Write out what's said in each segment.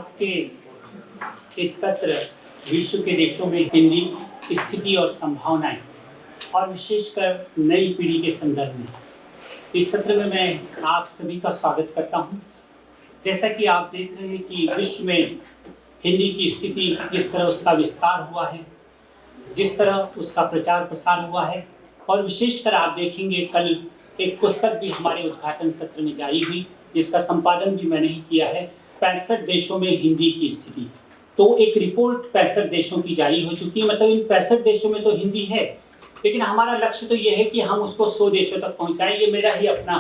आज के इस सत्र विश्व के देशों में हिंदी स्थिति और संभावनाएं और विशेषकर नई पीढ़ी के संदर्भ में, इस सत्र में मैं आप सभी का स्वागत करता हूं। जैसा कि आप देख रहे हैं कि विश्व में हिंदी की स्थिति, जिस तरह उसका विस्तार हुआ है, जिस तरह उसका प्रचार प्रसार हुआ है, और विशेषकर आप देखेंगे कल एक पुस्तक भी हमारे उद्घाटन सत्र में जारी हुई, जिसका संपादन भी मैंने ही किया है, 65 देशों में हिंदी की स्थिति। तो एक रिपोर्ट 65 देशों की जारी हो चुकी है। मतलब इन 65 देशों में तो हिंदी है, लेकिन हमारा लक्ष्य तो ये है कि हम उसको 100 देशों तक पहुंचाएं। ये मेरा ही अपना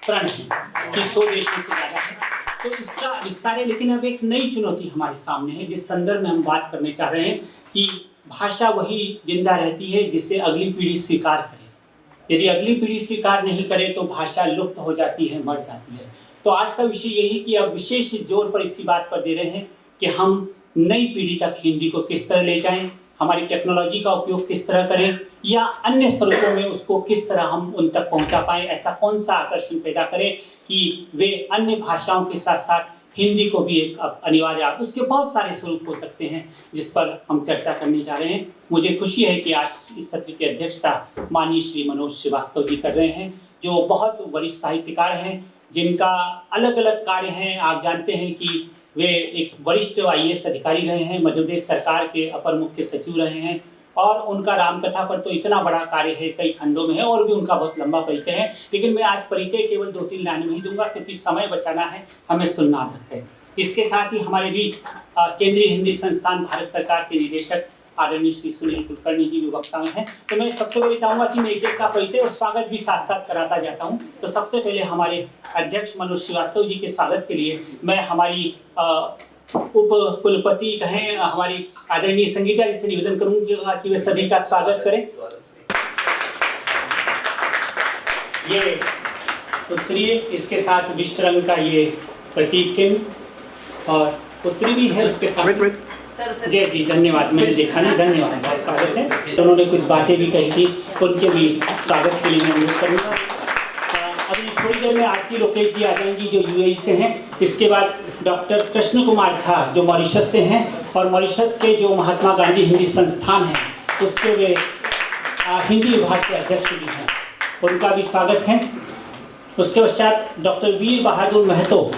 प्रण है कि 100 देशों से ज़्यादा है, तो इसका विस्तार है। लेकिन अब एक नई चुनौती हमारे सामने है, जिस संदर्भ में हम बात करने चाह रहे हैं कि भाषा वही जिंदा रहती है जिसे अगली पीढ़ी स्वीकार करे। यदि अगली पीढ़ी स्वीकार नहीं करे तो भाषा लुप्त हो जाती है, मर जाती है। तो आज का विषय यही कि अब विशेष जोर पर इसी बात पर दे रहे हैं कि हम नई पीढ़ी तक हिंदी को किस तरह ले जाएं, हमारी टेक्नोलॉजी का उपयोग किस तरह करें, या अन्य स्वरूपों में उसको किस तरह हम उन तक पहुंचा पाएं। ऐसा कौन सा आकर्षण पैदा करें कि वे अन्य भाषाओं के साथ साथ हिंदी को भी एक अनिवार्य, उसके बहुत सारे स्वरूप हो सकते हैं जिस पर हम चर्चा करने जा रहे हैं। मुझे खुशी है कि आज इस सत्र की अध्यक्षता माननीय श्री मनोज श्रीवास्तव जी कर रहे हैं, जो बहुत वरिष्ठ साहित्यकार हैं, जिनका अलग अलग कार्य हैं। आप जानते हैं कि वे एक वरिष्ठ IAS अधिकारी रहे हैं, मध्य प्रदेश सरकार के अपर मुख्य सचिव रहे हैं, और उनका रामकथा पर तो इतना बड़ा कार्य है, कई खंडों में है, और भी उनका बहुत लंबा परिचय है। लेकिन मैं आज परिचय केवल 2-3 लाइन में ही दूंगा, क्योंकि समय बचाना है, हमें सुनना आदत है। इसके साथ ही हमारे बीच केंद्रीय हिंदी संस्थान भारत सरकार के निदेशक आदरणीय श्री सुनील कुलकर्णी जी भी वक्ता में हैं। तो मैं सबसे पहले चाहूँगा कि मैं एक का परिचय और स्वागत भी साथ साथ कराता जाता हूँ। तो सबसे पहले हमारे अध्यक्ष मनोज श्रीवास्तव जी के स्वागत के लिए मैं हमारी उप कुलपति कहें, हमारी आदरणीय संगीता जी से निवेदन करूंगा कि वे सभी का स्वागत करें। ये उत्तरीय, इसके साथ विश्व रंग का ये प्रतीक चिन्ह, और उत्तरी भी है उसके साथ। जय जी, धन्यवाद। मैंने देखा नहीं, धन्यवाद, बहुत स्वागत है। तो उन्होंने कुछ बातें भी कही थी, उनके भी स्वागत के लिए मैं अनुरोध करूँगा। अभी थोड़ी देर में आरती लोकेश जी आ जाएंगी, जो UAE से हैं। इसके बाद डॉक्टर कृष्ण कुमार झा, जो मॉरिशस से हैं, और मॉरिशस के जो महात्मा गांधी हिंदी संस्थान है, उसके वे हिंदी विभाग के अध्यक्ष भी हैं, उनका भी स्वागत है। उसके पश्चात डॉक्टर वीर बहादुर महतो,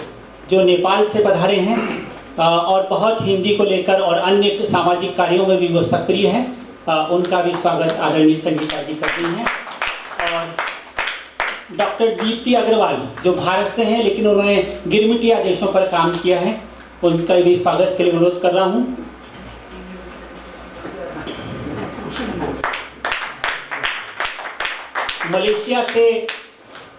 जो नेपाल से पधारे हैं, और बहुत हिंदी को लेकर और अन्य सामाजिक कार्यों में भी वो सक्रिय हैं, उनका भी स्वागत आदरणीय संगीता जी करती हैं। और डॉक्टर दीप्ति अग्रवाल, जो भारत से हैं लेकिन उन्होंने गिरमिटिया देशों पर काम किया है, उनका भी स्वागत के लिए अनुरोध कर रहा हूँ। मलेशिया से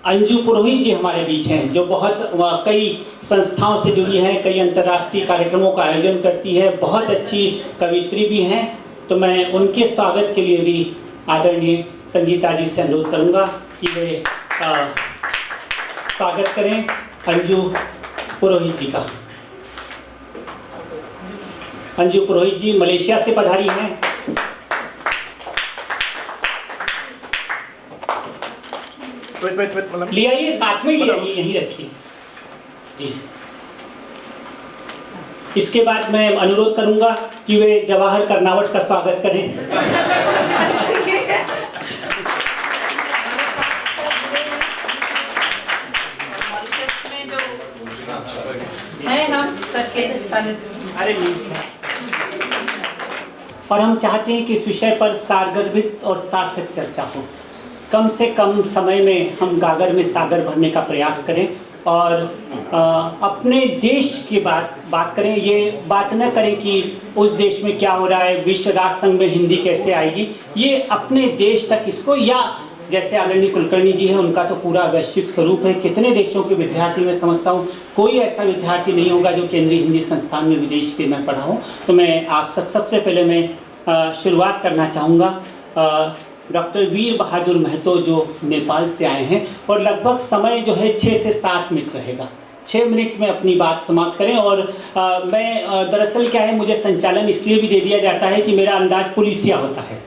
अंजू पुरोहित जी हमारे बीच हैं, जो बहुत कई संस्थाओं से जुड़ी हैं, कई अंतर्राष्ट्रीय कार्यक्रमों का आयोजन करती है, बहुत अच्छी कवित्री भी हैं। तो मैं उनके स्वागत के लिए भी आदरणीय संगीता जी से अनुरोध करूंगा कि वे स्वागत करें अंजू पुरोहित जी का। अंजू पुरोहित जी मलेशिया से पधारी हैं। ले आइए, साथ में ले आइए, यहीं रखिए जी। इसके बाद मैं अनुरोध करूंगा कि वे जवाहर कर्नावट का स्वागत करें। अरे और हम चाहते हैं कि इस विषय पर सारगर्भित और सार्थक चर्चा हो। कम से कम समय में हम गागर में सागर भरने का प्रयास करें, और अपने देश की बात करें। ये बात न करें कि उस देश में क्या हो रहा है, विश्व राष्ट्र संघ में हिंदी कैसे आएगी। ये अपने देश तक इसको, या जैसे आदरणीय कुलकर्णी जी हैं, उनका तो पूरा वैश्विक स्वरूप है। कितने देशों के विद्यार्थी, मैं समझता हूँ कोई ऐसा विद्यार्थी नहीं होगा जो केंद्रीय हिंदी संस्थान में विदेश के न पढ़ा हो। तो मैं आप सबसे पहले मैं शुरुआत करना चाहूँगा डॉक्टर वीर बहादुर महतो, जो नेपाल से आए हैं, और लगभग समय जो है 6 से 7 मिनट रहेगा। 6 मिनट में अपनी बात समाप्त करें। और मैं दरअसल क्या है, मुझे संचालन इसलिए भी दे दिया जाता है कि मेरा अंदाज पुलिसिया होता है,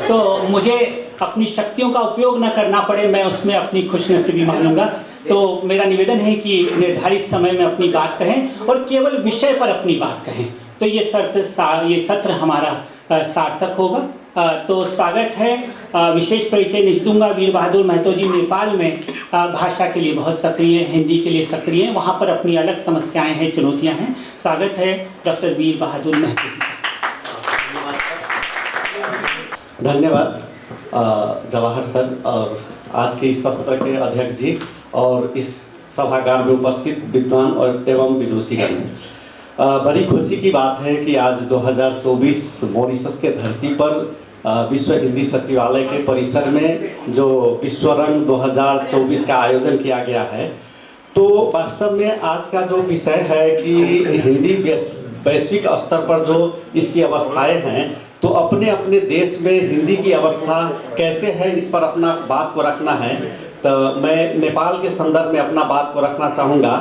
तो मुझे अपनी शक्तियों का उपयोग न करना पड़े, मैं उसमें अपनी खुशनसीबी मानूंगा। तो मेरा निवेदन है कि निर्धारित समय में अपनी बात कहें और केवल विषय पर अपनी बात कहें, तो ये सत्र हमारा सार्थक होगा। तो स्वागत है। विशेष परिचय नहीं दूंगा। वीर बहादुर महतो जी नेपाल में भाषा के लिए बहुत सक्रिय हैं, हिंदी के लिए सक्रिय हैं, वहाँ पर अपनी अलग समस्याएं हैं, चुनौतियां हैं। स्वागत है डॉक्टर वीर बहादुर महतो जी। धन्यवाद जवाहर सर और आज के इस सत्र के अध्यक्ष जी और इस सभागार में उपस्थित विद्वान और एवं विदुषीगण। बड़ी खुशी की बात है कि आज 2024 मॉरिशस के धरती पर विश्व हिंदी सचिवालय के परिसर में जो विश्व रंग 2024 का आयोजन किया गया है। तो वास्तव में आज का जो विषय है कि हिंदी वैश्विक स्तर पर जो इसकी अवस्थाएं हैं, तो अपने अपने देश में हिंदी की अवस्था कैसे है इस पर अपना बात को रखना है। तो मैं नेपाल के संदर्भ में अपना बात को रखना चाहूँगा।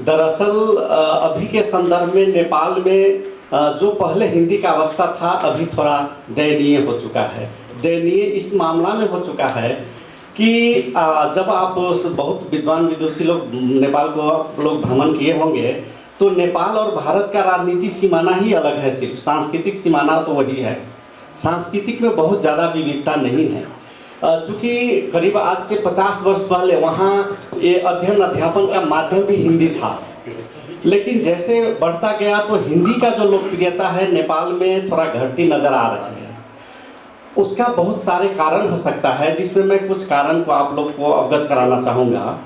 दरअसल अभी के संदर्भ में नेपाल में जो पहले हिंदी का अवस्था था अभी थोड़ा दयनीय हो चुका है। दयनीय इस मामला में हो चुका है कि जब आप बहुत विद्वान विदुषी लोग नेपाल को आप लोग भ्रमण किए होंगे, तो नेपाल और भारत का राजनीति सीमाना ही अलग है, सिर्फ सांस्कृतिक सीमाना तो वही है। सांस्कृतिक में बहुत ज़्यादा विविधता नहीं है। चूँकि करीब आज से 50 वर्ष पहले वहाँ ये अध्ययन अध्यापन का माध्यम भी हिंदी था, लेकिन जैसे बढ़ता गया तो हिंदी का जो लोकप्रियता है नेपाल में थोड़ा घटती नज़र आ रही है। उसका बहुत सारे कारण हो सकता है, जिसमें मैं कुछ कारण को आप लोग को अवगत कराना चाहूँगा।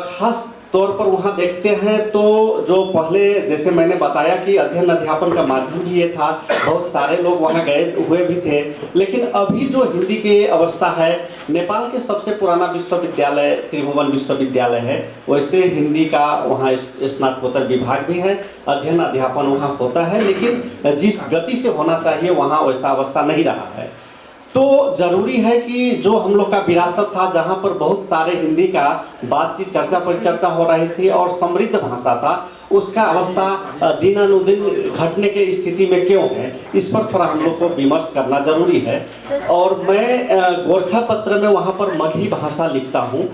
खास तौर पर वहाँ देखते हैं तो जो पहले जैसे मैंने बताया कि अध्ययन अध्यापन का माध्यम भी ये था, बहुत सारे लोग वहाँ गए हुए भी थे। लेकिन अभी जो हिंदी की अवस्था है, नेपाल के सबसे पुराना विश्वविद्यालय त्रिभुवन विश्वविद्यालय है, वैसे हिंदी का वहाँ स्नातकोत्तर विभाग भी है, अध्ययन अध्यापन वहाँ होता है, लेकिन जिस गति से होना चाहिए वहाँ वैसा अवस्था नहीं रहा है। तो ज़रूरी है कि जो हम लोग का विरासत था, जहाँ पर बहुत सारे हिंदी का बातचीत चर्चा परिचर्चा हो रही थी और समृद्ध भाषा था, उसका अवस्था दिनानुदिन घटने की स्थिति में क्यों है, इस पर थोड़ा हम लोग को विमर्श करना जरूरी है। और मैं गोरखापत्र में वहाँ पर मगही भाषा लिखता हूँ,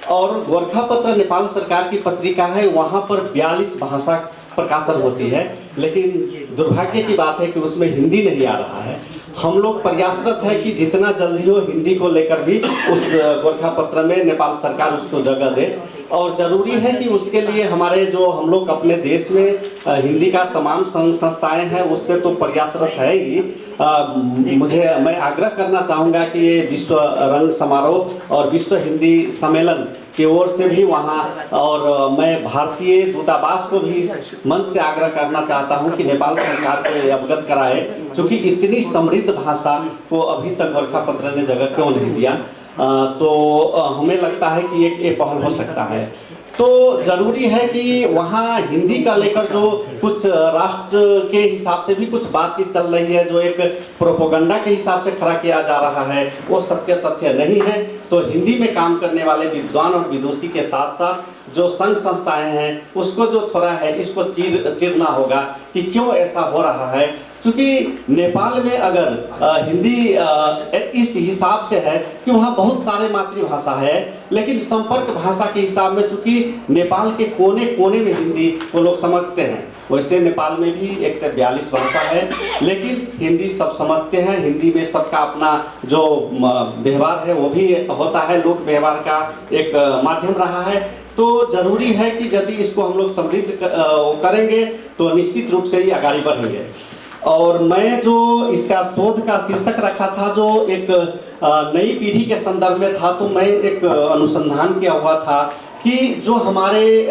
और गोरखापत्र नेपाल सरकार की पत्रिका है, वहाँ पर 42 भाषा प्रकाशन होती है, लेकिन दुर्भाग्य की बात है कि उसमें हिंदी नहीं आ रहा है। हम लोग प्रयासरत है कि जितना जल्दी हो हिंदी को लेकर भी उस गोरखापत्र में नेपाल सरकार उसको जगह दे, और ज़रूरी है कि उसके लिए हमारे जो हम लोग अपने देश में हिंदी का तमाम संस्थाएं हैं उससे तो प्रयासरत है ही। मैं आग्रह करना चाहूँगा कि ये विश्व रंग समारोह और विश्व हिंदी सम्मेलन की ओर से भी वहाँ, और मैं भारतीय दूतावास को भी मंच से आग्रह करना चाहता हूँ कि नेपाल सरकार को ये अवगत कराए, क्योंकि इतनी समृद्ध भाषा को अभी तक गोरखापत्र ने जगह क्यों नहीं दिया। तो हमें लगता है कि ये पहल हो सकता है। तो ज़रूरी है कि वहाँ हिंदी का लेकर जो कुछ राष्ट्र के हिसाब से भी कुछ बातचीत चल रही है, जो एक प्रोपोगंडा के हिसाब से खड़ा किया जा रहा है, वो सत्य तथ्य नहीं है। तो हिंदी में काम करने वाले विद्वान और विदुषी के साथ साथ जो संघ संस्थाएं हैं उसको जो थोड़ा है इसको चीरना होगा कि क्यों ऐसा हो रहा है। क्योंकि नेपाल में अगर हिंदी इस हिसाब से है कि वहाँ बहुत सारे मातृभाषा है, लेकिन संपर्क भाषा के हिसाब में चूँकि नेपाल के कोने कोने में हिंदी को लोग समझते हैं, वैसे नेपाल में भी 142 भाषा है, लेकिन हिंदी सब समझते हैं। हिंदी में सबका अपना जो व्यवहार है वो भी होता है, लोक व्यवहार का एक माध्यम रहा है। तो ज़रूरी है कि यदि इसको हम लोग समृद्ध करेंगे तो निश्चित रूप से ही आगे बढ़ेंगे। और मैं जो इसका शोध का शीर्षक रखा था जो एक नई पीढ़ी के संदर्भ में था, तो मैं एक अनुसंधान किया हुआ था कि जो हमारे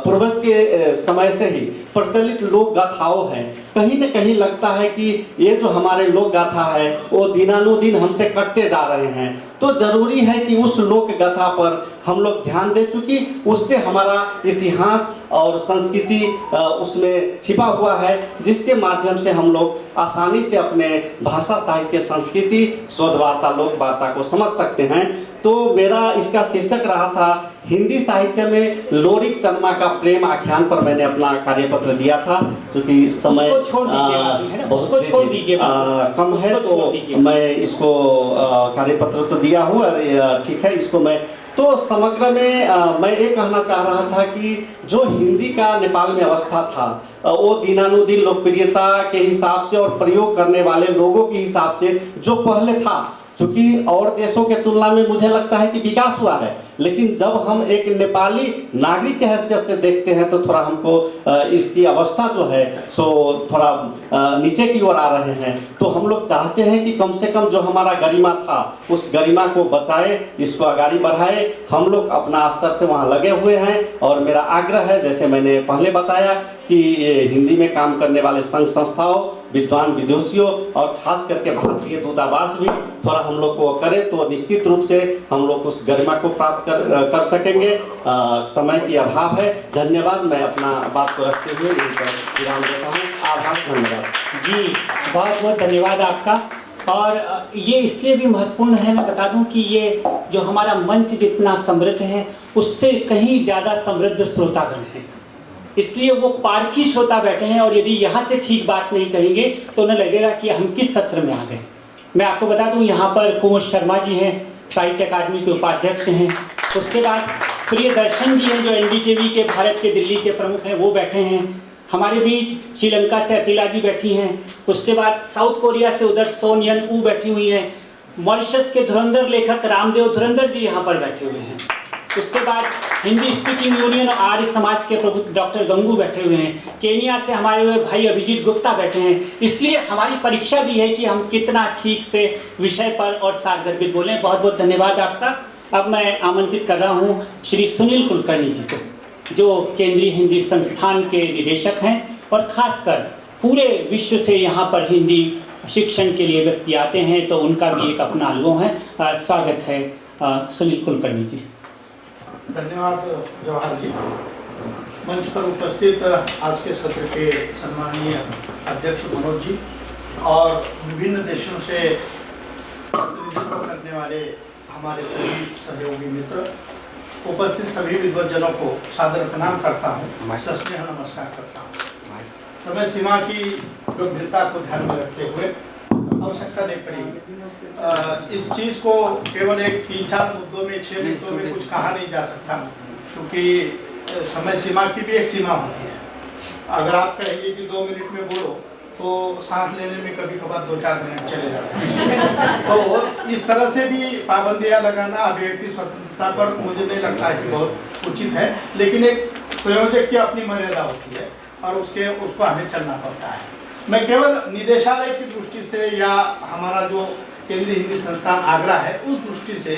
पूर्वज के समय से ही प्रचलित लोक गाथाओं हैं, कहीं न कहीं लगता है कि ये जो हमारे लोक गाथा है वो दिनानुदिन हमसे कटते जा रहे हैं। तो ज़रूरी है कि उस लोक गाथा पर हम लोग ध्यान दें, चूँकि उससे हमारा इतिहास और संस्कृति उसमें छिपा हुआ है, जिसके माध्यम से हम लोग आसानी से अपने भाषा साहित्य संस्कृति शोध वार्ता लोक वार्ता को समझ सकते हैं। तो मेरा इसका शीर्षक रहा था हिंदी साहित्य में लोरिक चन्मा का प्रेम आख्यान पर मैंने अपना कार्यपत्र दिया था। क्योंकि समय कम है तो मैं इसको कार्यपत्र तो दिया हूँ और ठीक है, इसको मैं तो समग्र में मैं ये कहना चाह रहा था कि जो हिंदी का नेपाल में अवस्था था वो दिनानुदिन लोकप्रियता के हिसाब से और प्रयोग करने वाले लोगों के हिसाब से जो पहले था, चूँकि और देशों के तुलना में मुझे लगता है कि विकास हुआ है, लेकिन जब हम एक नेपाली नागरिक के हैसियत से देखते हैं तो थोड़ा हमको इसकी अवस्था जो है सो थोड़ा नीचे की ओर आ रहे हैं। तो हम लोग चाहते हैं कि कम से कम जो हमारा गरिमा था उस गरिमा को बचाए, इसको आगे बढ़ाए। हम लोग अपना स्तर से वहाँ लगे हुए हैं और मेरा आग्रह है, जैसे मैंने पहले बताया, कि हिंदी में काम करने वाले संघ संस्थाओं, विद्वान विदुषियों और खास करके भारतीय दूतावास भी थोड़ा हम लोग को करे तो निश्चित रूप से हम लोग उस गरिमा को प्राप्त कर सकेंगे। समय की अभाव है। धन्यवाद। मैं अपना बात को रखते हुए यहीं पर विराम देता हूँ। आभार। धन्यवाद जी, बहुत बहुत धन्यवाद आपका। और ये इसलिए भी महत्वपूर्ण है, मैं बता दूं कि ये जो हमारा मंच जितना समृद्ध है उससे कहीं ज़्यादा समृद्ध श्रोतागण है, इसलिए वो पारखी श्रोता बैठे हैं और यदि यहाँ से ठीक बात नहीं कहेंगे तो उन्हें लगेगा कि हम किस सत्र में आ गए। मैं आपको बता दूं, यहाँ पर कुंवर शर्मा जी हैं, साहित्य अकादमी के उपाध्यक्ष हैं। उसके बाद प्रियदर्शन जी हैं जो एनडीटीवी के भारत के दिल्ली के प्रमुख हैं, वो बैठे हैं। हमारे बीच श्रीलंका से अतिला जी बैठी हैं। उसके बाद साउथ कोरिया से उधर सोन यन ऊ बैठी हुई हैं। मॉरिशस के धुरंधर लेखक रामदेव धुरंधर जी यहाँ पर बैठे हुए हैं। उसके बाद हिंदी स्पीकिंग यूनियन और आर्य समाज के प्रमुख डॉक्टर गंगू बैठे हुए हैं। केनिया से हमारे हुए भाई अभिजीत गुप्ता बैठे हैं। इसलिए हमारी परीक्षा भी है कि हम कितना ठीक से विषय पर और सारगर्भित बोलें। बहुत बहुत धन्यवाद आपका। अब मैं आमंत्रित कर रहा हूँ श्री सुनील कुलकर्णी जी को, जो केंद्रीय हिंदी संस्थान के निदेशक हैं और खासकर पूरे विश्व से यहाँ पर हिंदी शिक्षण के लिए व्यक्ति आते हैं, तो उनका भी एक अपना अनुभव है। स्वागत है सुनील कुलकर्णी जी। धन्यवाद जवाहर जी। मंच पर उपस्थित आज के सत्र के सम्माननीय अध्यक्ष मनोज जी और विभिन्न देशों से प्रतिनिधित्व करने वाले हमारे सभी सहयोगी मित्र, उपस्थित सभी विद्वज्जनों को सादर प्रणाम करता हूँ, सस्नेह नमस्कार करता हूँ। समय सीमा की गंभीरता को ध्यान में रखते हुए आवश्यकता नहीं पड़ेगी। इस चीज़ को केवल एक 3-4 मुद्दों में 6 मुद्दों में कुछ कहा नहीं जा सकता, क्योंकि समय सीमा की भी एक सीमा होती है। अगर आप कहेंगे कि 2 मिनट में बोलो तो सांस लेने में कभी कभार 2-4 मिनट चले जाते हैं। तो इस तरह से भी पाबंदियां लगाना अभिव्यक्ति स्वतंत्रता पर मुझे नहीं लगता है कि बहुत उचित है, लेकिन एक संयोजक की अपनी मर्यादा होती है और उसको हमें चलना पड़ता है। मैं केवल निदेशालय की दृष्टि से या हमारा जो केंद्रीय हिंदी संस्थान आगरा है उस दृष्टि से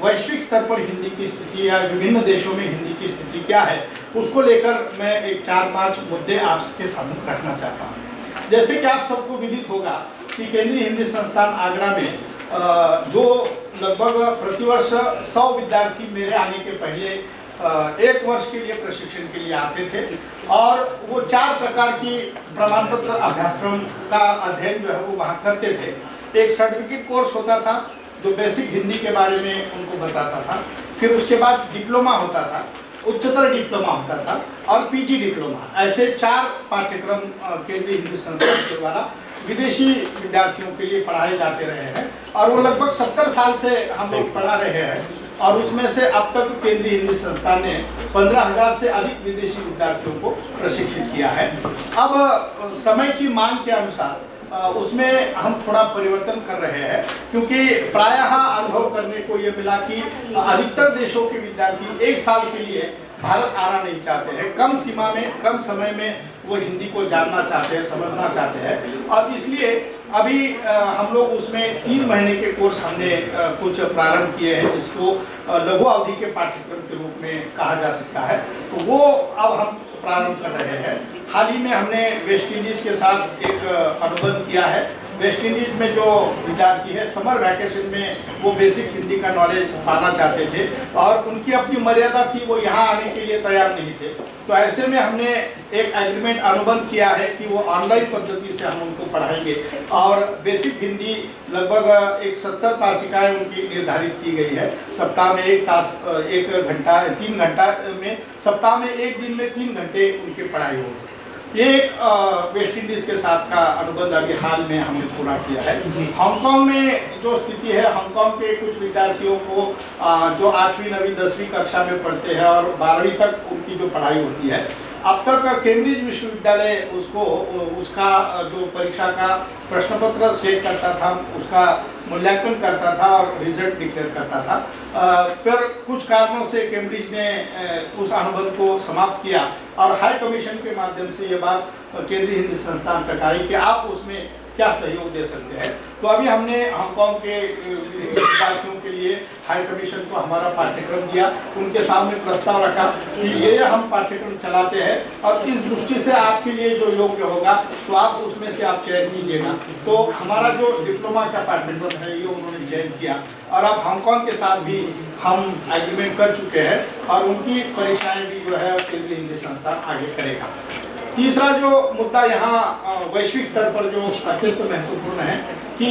वैश्विक स्तर पर हिंदी की स्थिति या विभिन्न देशों में हिंदी की स्थिति क्या है उसको लेकर मैं एक 4-5 मुद्दे आपके सामने रखना चाहता हूँ। जैसे कि आप सबको विदित होगा कि केंद्रीय हिंदी संस्थान आगरा में जो लगभग प्रतिवर्ष 100 विद्यार्थी मेरे आने के पहले 1 वर्ष के लिए प्रशिक्षण के लिए आते थे और वो 4 प्रकार की प्रमाण पत्र अभ्यासक्रम का अध्ययन जो है वो वहाँ करते थे। एक सर्टिफिकेट कोर्स होता था जो बेसिक हिंदी के बारे में उनको बताता था, फिर उसके बाद डिप्लोमा होता था, उच्चतर डिप्लोमा होता था और पीजी डिप्लोमा। ऐसे 4 पाठ्यक्रम केंद्रीय हिंदी संस्थान के द्वारा विदेशी विद्यार्थियों के लिए पढ़ाए जाते रहे हैं और वो लगभग 70 साल से हम लोग पढ़ा रहे हैं और उसमें से अब तक केंद्रीय हिंदी संस्थान ने 15,000 से अधिक विदेशी विद्यार्थियों को प्रशिक्षित किया है। अब समय की मांग के अनुसार उसमें हम थोड़ा परिवर्तन कर रहे हैं, क्योंकि प्रायः अनुभव करने को ये मिला कि अधिकतर देशों के विद्यार्थी 1 साल के लिए भारत आना नहीं चाहते हैं। कम सीमा में, कम समय में वो हिंदी को जानना चाहते हैं, समझना चाहते हैं और इसलिए अभी हम लोग उसमें 3 महीने के कोर्स हमने कुछ प्रारंभ किए हैं, जिसको लघु अवधि के पाठ्यक्रम के रूप में कहा जा सकता है। तो वो अब हम प्रारंभ कर रहे हैं। हाल ही में हमने वेस्ट इंडीज़ के साथ एक अनुबंध किया है। वेस्ट इंडीज़ में जो विद्यार्थी है समर वैकेशन में वो बेसिक हिंदी का नॉलेज पाना चाहते थे और उनकी अपनी मर्यादा थी, वो यहाँ आने के लिए तैयार नहीं थे। तो ऐसे में हमने एक एग्रीमेंट अनुबंध किया है कि वो ऑनलाइन पद्धति से हम उनको पढ़ाएंगे और बेसिक हिंदी लगभग एक 70 तासिकाएँ उनकी निर्धारित की गई है। सप्ताह में 1 घंटा 3 घंटा में, सप्ताह में 1 दिन में 3 घंटे उनकी पढ़ाई होगी। एक वेस्ट इंडीज के साथ का अनुबंध अभी हाल में हमने पूरा किया है। हांगकांग में जो स्थिति है, हांगकांग के कुछ विद्यार्थियों को जो 8वीं 9वीं 10वीं कक्षा में पढ़ते हैं और 12वीं तक उनकी जो पढ़ाई होती है, अब तक केम्ब्रिज विश्वविद्यालय उसका जो परीक्षा का प्रश्न पत्र सेट करता था, उसका मूल्यांकन करता था और रिजल्ट डिक्लेयर करता था। पर कुछ कारणों से केम्ब्रिज ने उस अनुबंध को समाप्त किया और हाई कमीशन के माध्यम से ये बात केंद्रीय हिंदी संस्थान तक आई कि आप उसमें क्या सहयोग दे सकते हैं। तो अभी हमने हांगकांग के विद्यार्थियों के लिए हाई कमीशन को हमारा पाठ्यक्रम दिया, उनके सामने प्रस्ताव रखा कि ये हम पाठ्यक्रम चलाते हैं और इस दृष्टि से आपके लिए जो योग्य होगा तो आप उसमें से आप चयन कीजिएगा। तो हमारा जो डिप्लोमा का पाठ्यक्रम है ये उन्होंने चयन किया और अब हांगकांग के साथ भी हम एग्रीमेंट कर चुके हैं और उनकी परीक्षाएं भी जो है केंद्रीय हिंदी संस्थान आगे करेगा। तीसरा जो मुद्दा यहाँ वैश्विक स्तर पर जो अत्यंत महत्वपूर्ण है कि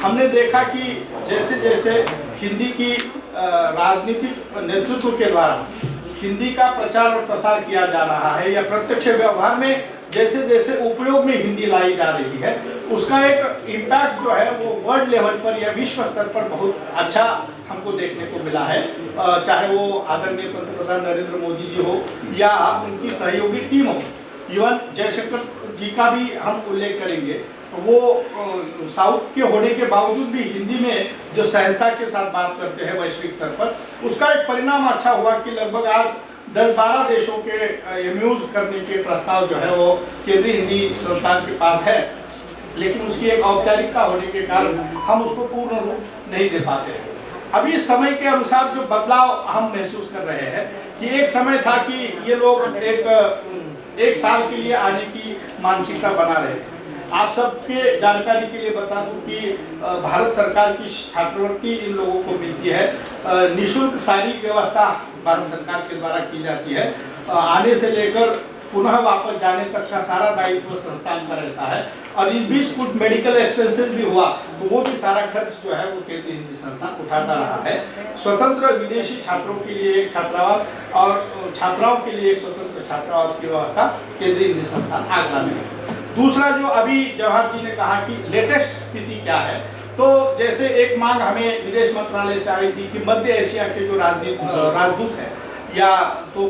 हमने देखा कि जैसे जैसे हिंदी की राजनीतिक नेतृत्व के द्वारा हिंदी का प्रचार और प्रसार किया जा रहा है या प्रत्यक्ष व्यवहार में जैसे जैसे उपयोग में हिंदी लाई जा रही है, उसका एक इम्पैक्ट जो है वो वर्ल्ड लेवल पर या विश्व स्तर पर बहुत अच्छा हमको देखने को मिला है। चाहे वो आदरणीय पंतप्रधान नरेंद्र मोदी जी हो या उनकी सहयोगी टीम हो, इवन जयशंकर जी का भी हम उल्लेख करेंगे, वो साउथ के होने के बावजूद भी हिंदी में जो सहजता के साथ बात करते हैं वैश्विक स्तर पर, उसका एक परिणाम अच्छा हुआ कि लगभग आज 10-12 देशों के एमयूज करने के प्रस्ताव जो है वो केंद्रीय हिंदी संस्थान के पास है, लेकिन उसकी एक औपचारिकता होने के कारण हम उसको पूर्ण रूप नहीं दे पाते हैं। अभी समय के अनुसार जो बदलाव हम महसूस कर रहे हैं कि एक समय था कि ये लोग एक साल के लिए आने की मानसिकता बना रहे थे। आप सबके जानकारी के लिए बता दूं कि भारत सरकार की छात्रवृत्ति इन लोगों को मिलती है, निःशुल्क सारी व्यवस्था भारत सरकार के द्वारा की जाती है, आने से लेकर पुनः वापस जाने तक का सारा दायित्व संस्थान का रहता है और इस बीच कुछ मेडिकल एक्सपेंसेस भी हुआ तो वो भी सारा खर्च जो है वो केंद्रीय हिंदी संस्थान उठाता रहा है। स्वतंत्र विदेशी छात्रों के लिए एक छात्रावास और छात्राओं के लिए एक स्वतंत्र छात्रावास की व्यवस्था केंद्रीय हिंदी संस्थान आगरा में है। दूसरा जो अभी जवाहर जी ने कहा कि लेटेस्ट स्थिति क्या है, तो जैसे एक मांग हमें विदेश मंत्रालय से आई थी कि मध्य एशिया के जो राजदूत है या तो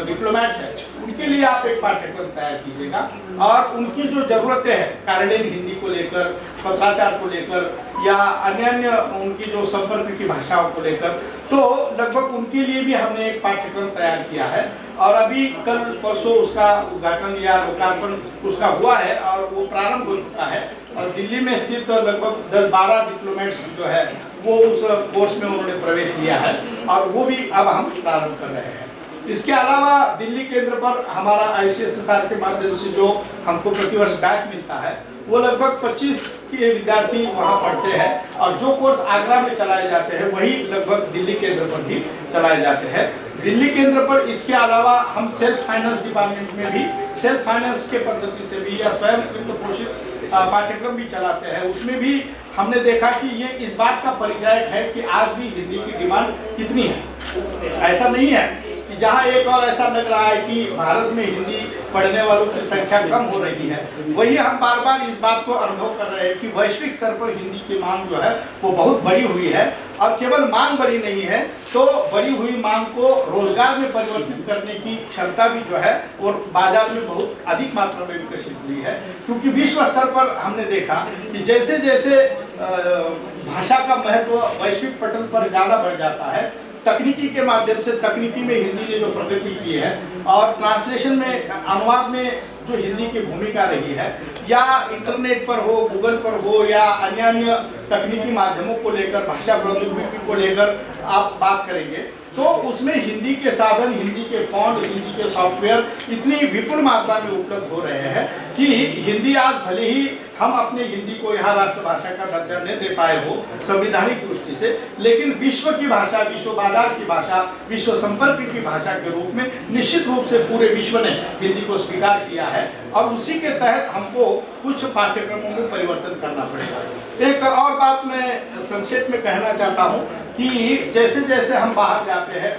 डिप्लोमेट्स है, उनके लिए आप एक पाठ्यक्रम तैयार कीजिएगा और उनकी जो ज़रूरतें हैं कार्यालयीन हिंदी को लेकर, पत्राचार को लेकर या अन्य उनकी जो संपर्क की भाषाओं को लेकर, तो लगभग उनके लिए भी हमने एक पाठ्यक्रम तैयार किया है और अभी कल परसों उसका उद्घाटन या लोकार्पण उसका हुआ है और वो प्रारंभ हो चुका है और दिल्ली में स्थित लगभग 10-12 डिप्लोमेट्स जो है वो उस कोर्स में उन्होंने प्रवेश लिया है और वो भी अब हम प्रारंभ कर रहे हैं। इसके अलावा दिल्ली केंद्र पर हमारा ICSSR के माध्यम से जो हमको प्रतिवर्ष बैच मिलता है वो लगभग 25 के विद्यार्थी वहाँ पढ़ते हैं और जो कोर्स आगरा में चलाए जाते हैं वही लगभग दिल्ली केंद्र पर भी चलाए जाते हैं। दिल्ली केंद्र पर इसके अलावा हम सेल्फ फाइनेंस डिपार्टमेंट में भी सेल्फ फाइनेंस के पद्धति से भी या स्वयं वित्त पोषित पाठ्यक्रम भी चलाते हैं। उसमें भी हमने देखा कि ये इस बात का परिचायक है कि आज भी हिंदी की डिमांड कितनी है। ऐसा नहीं है कि जहाँ एक और ऐसा लग रहा है कि भारत में हिंदी पढ़ने वालों की संख्या कम हो रही है, वही हम बार बार इस बात को अनुभव कर रहे हैं कि वैश्विक स्तर पर हिंदी की मांग जो है वो बहुत बड़ी हुई है और केवल मांग बड़ी नहीं है तो बड़ी हुई मांग को रोजगार में परिवर्तित करने की क्षमता भी जो है और बाजार में बहुत अधिक मात्रा में विकसित हुई है। क्योंकि विश्व स्तर पर हमने देखा कि जैसे जैसे भाषा का महत्व वैश्विक पटल पर ज़्यादा बढ़ जाता है, तकनीकी के माध्यम से तकनीकी में हिंदी ने जो प्रगति की है और ट्रांसलेशन में अनुवाद में जो हिंदी की भूमिका रही है या इंटरनेट पर हो, गूगल पर हो या अन्य तकनीकी माध्यमों को लेकर, भाषा प्रौद्योगिकी को लेकर आप बात करेंगे तो उसमें हिंदी के साधन, हिंदी के फॉन्ट, हिंदी के सॉफ्टवेयर इतनी विपुल मात्रा में उपलब्ध हो रहे हैं कि हिंदी आज भले ही हम अपने हिंदी को यहाँ राष्ट्रभाषा का दर्जा नहीं दे पाए हो संवैधानिक दृष्टि से, लेकिन विश्व की भाषा, विश्व बाजार की भाषा, विश्व संपर्क की भाषा के रूप में निश्चित रूप से पूरे विश्व ने हिंदी को स्वीकार किया है और उसी के तहत हमको कुछ पाठ्यक्रमों में परिवर्तन करना पड़ेगा। एक और बात मैं संक्षेप में कहना चाहता हूँ कि जैसे जैसे हम बाहर जाते हैं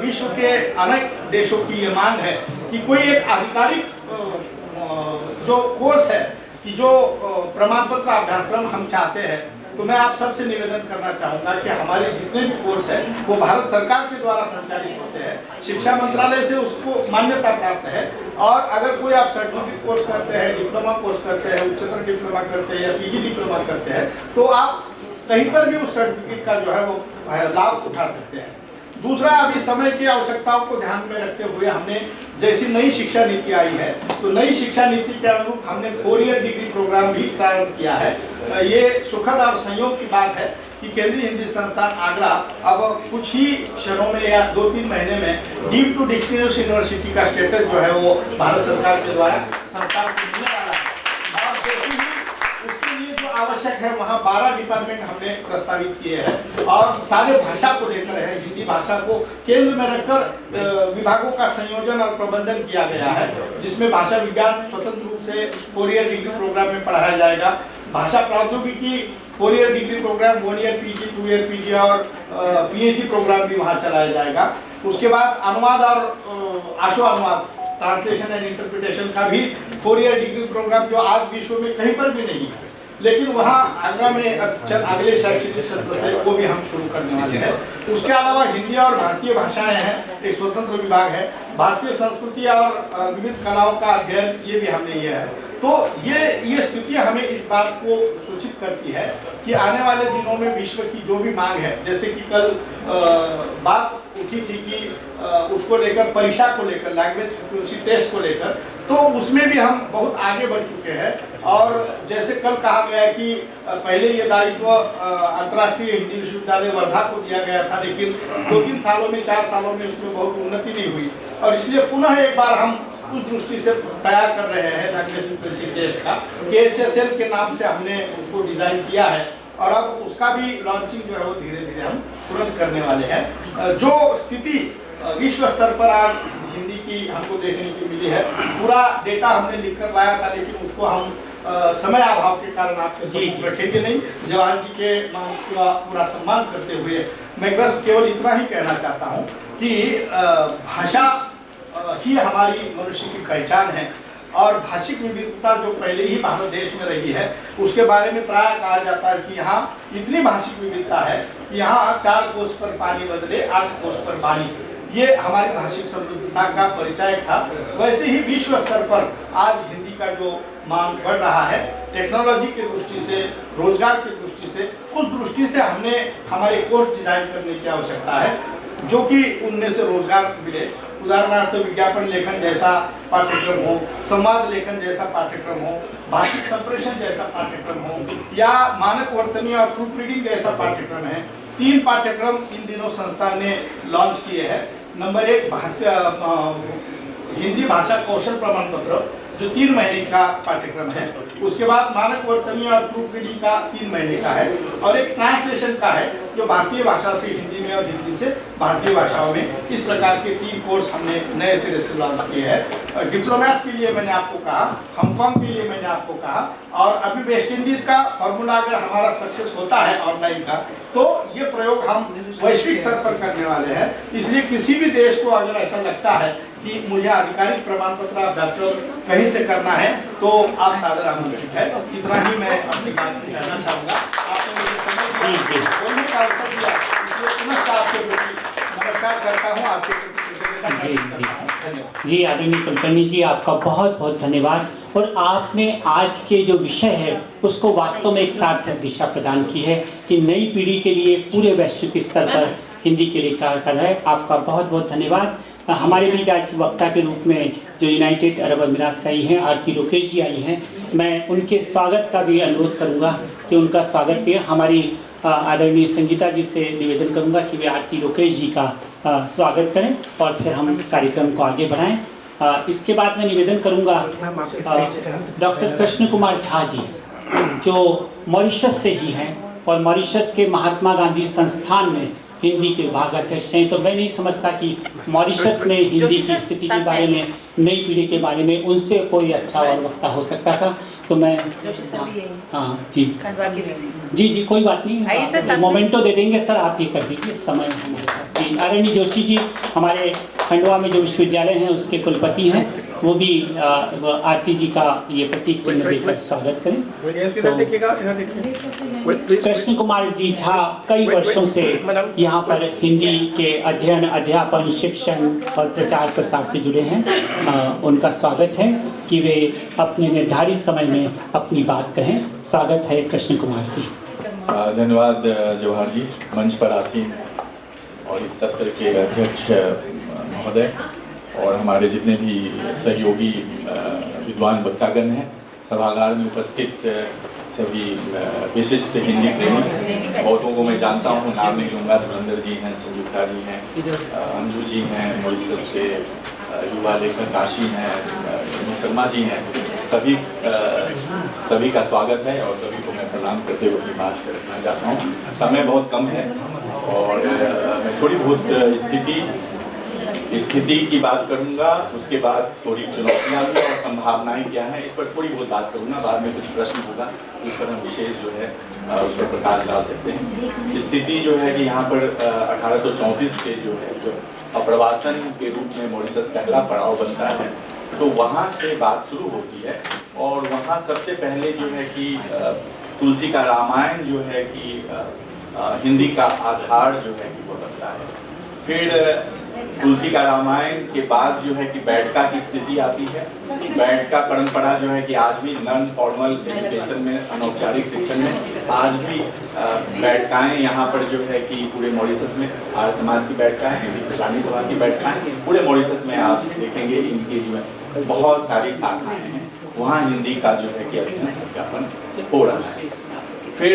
विश्व के अनेक देशों की ये मांग है कि कोई एक आधिकारिक जो कोर्स है कि जो प्रमाण पत्र अभ्यासक्रम हम चाहते हैं, तो मैं आप सबसे निवेदन करना चाहूँगा कि हमारे जितने भी कोर्स हैं वो भारत सरकार के द्वारा संचालित होते हैं, शिक्षा मंत्रालय से उसको मान्यता प्राप्त है। और अगर कोई आप सर्टिफिकेट कोर्स करते हैं, डिप्लोमा कोर्स करते हैं, उच्चतर डिप्लोमा करते हैं या पीजी डिप्लोमा करते हैं, तो आप कहीं पर भी उस सर्टिफिकेट का जो है वो लाभ उठा सकते हैं। दूसरा, अभी समय की आवश्यकताओं को ध्यान में रखते हुए हमने जैसी नई शिक्षा नीति आई है, तो नई शिक्षा नीति के अनुरूप हमने 4 ईयर डिग्री प्रोग्राम भी प्रारंभ किया है। ये सुखद और संयोग की बात है कि केंद्रीय हिंदी संस्थान आगरा अब कुछ ही क्षणों में या 2-3 महीने में डीम्ड टू डिस्टिंग्विश्ड यूनिवर्सिटी का स्टेटस जो है वो भारत सरकार के द्वारा संस्थान को मिलने वाला है। और जैसे ही उसके लिए जो आवश्यक है वहाँ 12 डिपार्टमेंट हमने प्रस्तावित किए हैं और सारे भाषा को लेकर है, हिंदी भाषा को केंद्र में रखकर विभागों का संयोजन और प्रबंधन किया गया है, जिसमें भाषा विज्ञान स्वतंत्र रूप से 4 ईयर डिग्री प्रोग्राम में पढ़ाया जाएगा। भाषा प्रौद्योगिकी 4 year degree programme, 1 year PG, 2 year PG और पीएचडी प्रोग्राम भी वहाँ चलाया जाएगा। उसके बाद अनुवाद और आशु अनुवाद, ट्रांसलेशन एंड इंटरप्रिटेशन का भी 4 ईयर डिग्री प्रोग्राम जो आज विश्व में कहीं पर भी नहीं है, लेकिन वहाँ आगरा में अगले शैक्षणिक सत्र से वो भी हम शुरू करने वाले हैं। उसके अलावा हिंदी और भारतीय भाषाएं हैं, एक स्वतंत्र विभाग है। भारतीय संस्कृति और विविध कलाओं का अध्ययन, ये भी हमने ये है। तो ये स्थिति हमें इस बात को सूचित करती है कि आने वाले दिनों में विश्व की जो भी मांग है, जैसे कि कल बात उठी थी कि उसको लेकर, परीक्षा को लेकर, लैंग्वेज टेस्ट को लेकर, तो उसमें भी हम बहुत आगे बढ़ चुके हैं। और जैसे कल कहा गया है कि पहले ये दायित्व अंतर्राष्ट्रीय हिंदी विश्वविद्यालय वर्धा को दिया गया था, लेकिन 2-3 सालों में, 4 सालों में उसमें बहुत उन्नति नहीं हुई और इसलिए पुनः एक बार हम उस दृष्टि से तैयार कर रहे हैं लैंग्वेज टेस्ट का। KHSL के नाम से हमने उसको डिज़ाइन किया है और अब उसका भी लॉन्चिंग जो है वो धीरे धीरे हम तुरंत करने वाले हैं। जो स्थिति विश्व स्तर पर आज हिंदी की हमको देखने की मिली है, पूरा डेटा हमने लिख कर लाया था, लेकिन उसको हम समय अभाव के कारण आपके समक्ष रखेंगे नहीं। जवाहर जी के मांग का पूरा सम्मान करते हुए मैं बस केवल इतना ही कहना चाहता हूँ कि भाषा ही हमारी मनुष्य की पहचान है और भाषिक विविधता जो पहले ही भारत देश में रही है, उसके बारे में प्राय कहा जाता है कि यहाँ इतनी भाषिक विविधता है कि यहाँ 4 कोस पर पानी बदले 8 कोस पर वाणी। ये हमारी भाषिक समृद्धता का परिचय था। वैसे ही विश्व स्तर पर आज हिंदी का जो मांग बढ़ रहा है, टेक्नोलॉजी की दृष्टि से, रोजगार की दृष्टि से, उस दृष्टि से हमने हमारे कोर्स डिजाइन करने की आवश्यकता है जो कि उनमें से रोजगार मिले। उदाहरणार्थ विज्ञापन लेखन जैसा पाठ्यक्रम हो, संवाद लेखन जैसा पाठ्यक्रम हो, भाषिक संप्रेषण जैसा पाठ्यक्रम हो या मानक वर्तनी और प्रूफ रीडिंग जैसा पाठ्यक्रम है। 3 पाठ्यक्रम इन दिनों संस्थान ने लॉन्च किए हैं। नंबर 1 हिंदी भाषा कौशल प्रमाण पत्र जो 3 महीने का पाठ्यक्रम है। उसके बाद मानक वर्तनी और प्रूफ रीडिंग का 3 महीने का है और एक ट्रांसलेशन का है जो भारतीय भाषा से हिंदी में और हिंदी से भारतीय भाषाओं में। इस प्रकार के 3 कोर्स हमने नए सिरे से लॉन्च किए हैं। डिप्लोमैट्स के लिए मैंने आपको कहा, हांगकांग के लिए मैंने आपको कहा, और अभी वेस्ट इंडीज का फॉर्मूला अगर हमारा सक्सेस होता है ऑनलाइन का, तो ये प्रयोग हम वैश्विक स्तर पर करने वाले हैं। इसलिए किसी भी देश को अगर ऐसा लगता है कि मुझे आधिकारिक प्रमाण पत्र अभ्यासक्रम कहीं से करना है, तो आप सादर आमंत्रित है। इतना ही मैं अपनी बात कहना चाहूँगा। आपने मुझे समय दिया, बोलने का अवसर दिया, इसलिए पुनः आपके प्रति नमस्कार करता हूँ, आपके प्रति जी आदरणीय कुलकर्णी जी, आपका बहुत बहुत धन्यवाद। और आपने आज के जो विषय है उसको वास्तव में एक सार्थक दिशा प्रदान की है कि नई पीढ़ी के लिए पूरे वैश्विक स्तर पर हिंदी के लिए कार्य कर रहा है। आपका बहुत बहुत धन्यवाद। हमारे बीच आज वक्ता के रूप में जो यूनाइटेड अरब अमीरात से आई हैं, आरती लोकेश जी आई हैं। मैं उनके स्वागत का भी अनुरोध करूंगा कि उनका स्वागत किए। हमारी आदरणीय संगीता जी से निवेदन करूंगा कि वे आरती लोकेश जी का स्वागत करें और फिर हम कार्यक्रम को आगे बढ़ाएं। इसके बाद मैं निवेदन करूंगा डॉक्टर कृष्ण कुमार झा जी, जो मॉरिशस से ही हैं और मॉरिशस के महात्मा गांधी संस्थान में हिंदी के विभाग अध्यक्ष हैं। तो मैं नहीं समझता कि मॉरिशस में हिंदी की स्थिति के बारे में, नई पीढ़ी के बारे में उनसे कोई अच्छा और वक्ता हो सकता था। तो मैं जोशी सर भी यही हाँ जी खंडवा के बीसी जी कोई बात आइए सर, नहीं, साथ में। मोमेंटो दे देंगे सर, आप ये कर दीजिए समय हमारे साथ। जी आदरणीय जोशी जी हमारे खंडवा में जो विश्वविद्यालय हैं उसके कुलपति हैं, वो भी आरती जी का ये प्रतीक चिन्ह देकर स्वागत करें। कृष्ण कुमार जी झा कई वर्षों से यहाँ पर हिंदी के अध्ययन, अध्यापन, शिक्षण और प्रचार प्रसार से जुड़े हैं। उनका स्वागत है कि वे अपने निर्धारित समय में अपनी बात कहें। स्वागत है कृष्ण कुमार जी। धन्यवाद जवाहर जी, मंच पर आसीन और इस सत्र के अध्यक्ष महोदय और हमारे जितने भी सहयोगी विद्वान वक्तागण हैं, सभागार में उपस्थित सभी विशिष्ट हिंदी प्रेमी, बहुतों को मैं जानता हूँ, नाम नहीं लूँगा, धुरंधर जी हैं, सुगुप्ता जी हैं, अंजू जी हैं, मॉरिशस से युवा लेखक काशी हैं, शर्मा जी हैं, सभी का स्वागत है और सभी को मैं प्रणाम करते हुए अपनी बात रखना चाहता हूँ। समय बहुत कम है और मैं थोड़ी बहुत स्थिति की बात करूंगा, उसके बाद थोड़ी चुनौतियां भी और संभावनाएं क्या हैं इस पर थोड़ी बहुत बात करूंगा। बाद में कुछ प्रश्न होगा उस पर हम विशेष जो है उस पर प्रकाश डाल सकते हैं। स्थिति जो है कि यहाँ पर 1834 से जो है जो अप्रवासन के रूप में मॉरिशस पहला पड़ाव बनता है, तो वहाँ से बात शुरू होती है और वहाँ सबसे पहले जो है कि तुलसी का रामायण जो है कि हिंदी का आधार जो है कि वो बनता है। फिर तुलसी का रामायण के बाद जो है कि बैठका की स्थिति आती है। बैठका परंपरा जो है कि आज भी नॉन फॉर्मल एजुकेशन में, अनौपचारिक शिक्षण में आज भी बैठकाएं यहाँ पर जो है कि पूरे मॉरिशस में आर्य समाज की बैठकाएं, हिंदी प्रचारणी सभा की बैठकाएं, पूरे मॉरिशस में आप देखेंगे इनकी जो है बहुत सारी शाखाएं हैं, वहाँ हिंदी का जो है कि अध्ययन अध्यापन हो रहा है। फिर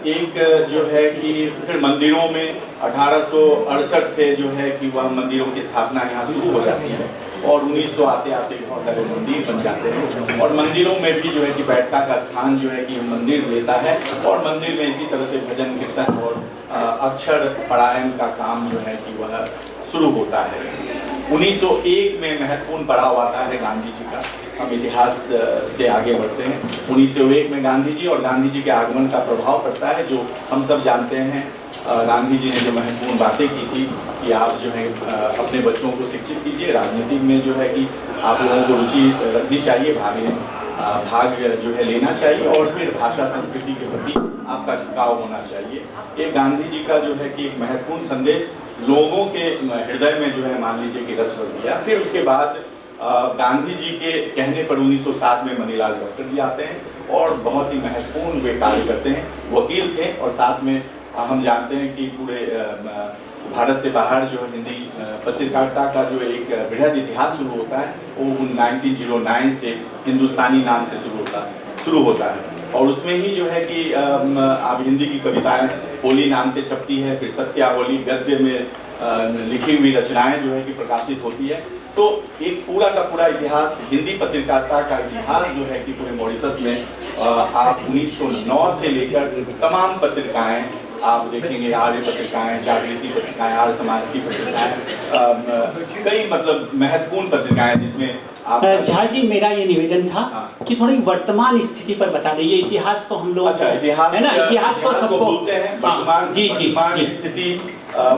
एक जो है कि फिर मंदिरों में 1868 से जो है कि वह मंदिरों की स्थापना यहाँ शुरू हो जाती है और 1900 आते आते बहुत सारे मंदिर बन जाते हैं और मंदिरों में भी जो है कि बैठका का स्थान जो है कि मंदिर लेता है और मंदिर में इसी तरह से भजन कीर्तन और अक्षर पढ़ायन का काम जो है कि वह शुरू होता है। 1901 में महत्वपूर्ण पड़ाव आता है गांधी जी का। हम इतिहास से आगे बढ़ते हैं। 1901 में गांधी जी और गांधी जी के आगमन का प्रभाव पड़ता है, जो हम सब जानते हैं। गांधी जी ने जो महत्वपूर्ण बातें की थी कि आप जो है अपने बच्चों को शिक्षित कीजिए, राजनीति में जो है कि आप लोगों को रुचि रखनी चाहिए, भाग जो है लेना चाहिए और फिर भाषा संस्कृति के प्रति आपका झुकाव होना चाहिए। ये गांधी जी का जो है कि एक महत्वपूर्ण संदेश लोगों के हृदय में जो है मान लीजिए कि रच बस गया। फिर उसके बाद गांधी जी के कहने पर 1907 में मनीलाल डॉक्टर जी आते हैं और बहुत ही महत्वपूर्ण वे कार्य करते हैं। वकील थे और साथ में हम जानते हैं कि पूरे भारत से बाहर जो हिंदी पत्रकारिता का जो एक बृहद इतिहास शुरू होता है वो 1909 से हिंदुस्तानी नाम से शुरू होता है और उसमें ही जो है कि आप हिंदी की कविताएं होली नाम से छपती है, फिर सत्या होली गद्य में लिखी हुई रचनाएं जो है कि प्रकाशित होती है। तो एक पूरा का पूरा इतिहास, हिंदी पत्रकारिता का इतिहास जो है कि पूरे मॉरिशस में आप 1909 से लेकर तमाम पत्रिकाएं आप देखेंगे, आर्य पत्रिकाएं, जागृति पत्रिकाएं, आर्य समाज की पत्रिकाएं, कई मतलब महत्वपूर्ण पत्रिकाएं जिसमें आप झा जी मेरा ये निवेदन था कि थोड़ी वर्तमान स्थिति पर बता दीजिए। इतिहास तो हम लोग अच्छा इतिहास है ना, इतिहास तो सबको बोलते हैं। वर्तमान स्थिति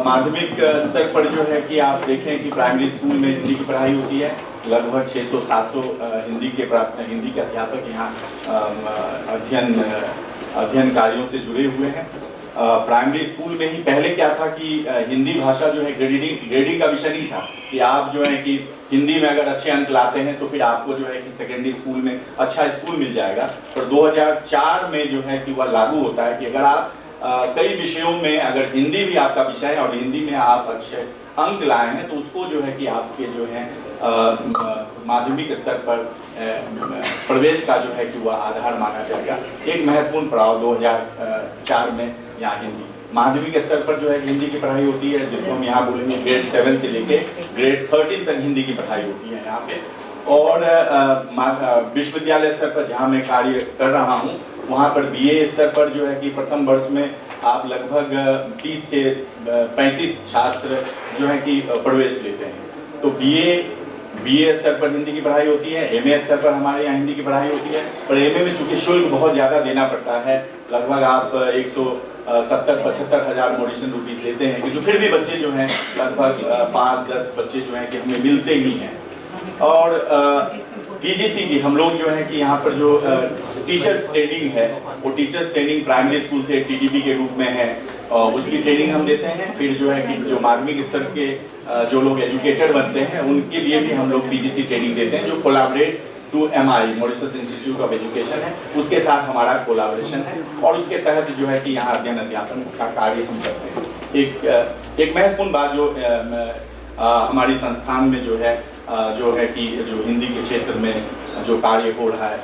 माध्यमिक स्तर पर जो है कि आप देखें कि प्राइमरी स्कूल में हिंदी की पढ़ाई होती है। लगभग 600-700 हिंदी के अध्यापक यहाँ अध्ययन कार्यों से जुड़े हुए हैं। प्राइमरी स्कूल में ही पहले क्या था कि हिंदी भाषा जो है ग्रेडिंग का विषय नहीं था कि आप जो है कि हिंदी में अगर अच्छे अंक लाते हैं तो फिर आपको जो है कि सेकेंडरी स्कूल में अच्छा स्कूल मिल जाएगा। पर 2004 में जो है कि वह लागू होता है कि अगर आप कई विषयों में अगर हिंदी भी आपका विषय है और हिंदी में आप अच्छे अंक लाए हैं तो उसको जो है कि आपके जो है माध्यमिक स्तर पर प्रवेश का जो है कि वह आधार माना जाएगा। एक महत्वपूर्ण पड़ाव 2004 में यहाँ हिंदी माध्यमिक स्तर पर जो है हिंदी की पढ़ाई होती है, जिसको हम यहाँ बोलेंगे ग्रेड 7 से लेके ग्रेड 13 तक हिंदी की पढ़ाई होती है यहाँ पे। और विश्वविद्यालय स्तर पर जहाँ मैं कार्य कर रहा हूँ वहाँ पर BA स्तर पर जो है कि प्रथम वर्ष में आप लगभग 30 से 35 छात्र जो है कि प्रवेश लेते हैं। तो BA BA स्तर पर हिंदी की पढ़ाई होती है, MA स्तर पर हमारे यहाँ हिंदी की पढ़ाई होती है। पर MA में चूँकि शुल्क बहुत ज़्यादा देना पड़ता है, लगभग आप 170-75 हज़ार मॉरिशन रुपीज़ लेते हैं, किंतु फिर भी बच्चे जो हैं लगभग 5-10 बच्चे जो हैं कि हमें मिलते ही हैं। और TGC की हम लोग जो है कि यहाँ पर जो टीचर्स ट्रेनिंग है, वो टीचर्स ट्रेनिंग प्राइमरी स्कूल से TTP के रूप में है, उसकी ट्रेनिंग हम देते हैं। फिर जो है कि जो माध्यमिक स्तर के जो लोग एजुकेटेड बनते हैं उनके लिए भी हम लोग PGC ट्रेनिंग देते हैं, जो collaborate to MI Mauritius Institute of Education है, उसके साथ हमारा कोलैबोरेशन है और उसके तहत जो है कि यहाँ अध्ययन अध्यापन का कार्य हम करते हैं। एक महत्वपूर्ण बात जो हमारी संस्थान में जो है कि जो हिंदी के क्षेत्र में जो कार्य हो रहा है,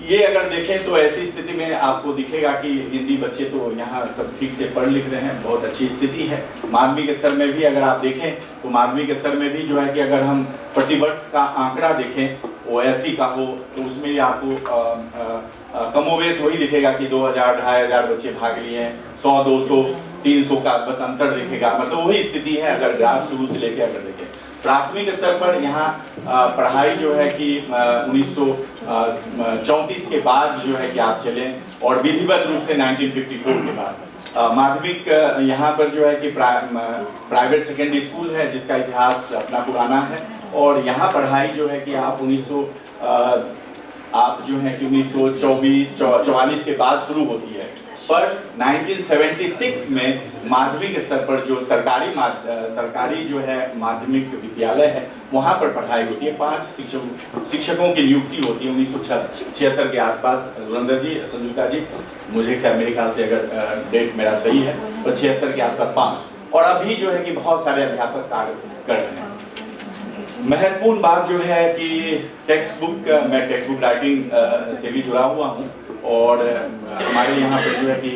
ये अगर देखें तो ऐसी स्थिति में आपको दिखेगा कि हिंदी बच्चे तो यहाँ सब ठीक से पढ़ लिख रहे हैं, बहुत अच्छी स्थिति है। माध्यमिक स्तर में भी अगर आप देखें तो माध्यमिक स्तर में भी जो है कि अगर हम प्रतिवर्ष का आंकड़ा देखें वो ऐसी का हो तो उसमें भी आपको कमोवेश वही दिखेगा कि 2000-2500 बच्चे भाग लिए हैं, 100-200-300 का बस अंतर दिखेगा, मतलब वही स्थिति है अगर ग्राफ शुरू से लेकर अगर देखें। प्राथमिक स्तर पर यहाँ पढ़ाई जो है कि 1934 के बाद जो है कि आप चलें और विधिवत रूप से 1954 के बाद माध्यमिक यहाँ पर जो है कि प्राइवेट सेकेंडरी स्कूल है जिसका इतिहास अपना पुराना है और यहाँ पढ़ाई जो है कि आप 1944 के बाद शुरू होती है। पर 1976 में माध्यमिक स्तर पर जो सरकारी जो है माध्यमिक विद्यालय है वहाँ पर पढ़ाई होती है। 5 शिक्षकों की नियुक्ति होती है 1976 के आसपास। धुरंधर जी, संजुक्ता जी, मुझे क्या मेरे ख्याल से अगर डेट मेरा सही है तो 76 के आसपास 5 और अभी जो है कि बहुत सारे अध्यापक कार्य कर रहे हैं। महत्वपूर्ण बात जो है कि मैं टेक्स्ट बुक राइटिंग से भी जुड़ा हुआ हूँ और हमारे यहाँ पर जो है कि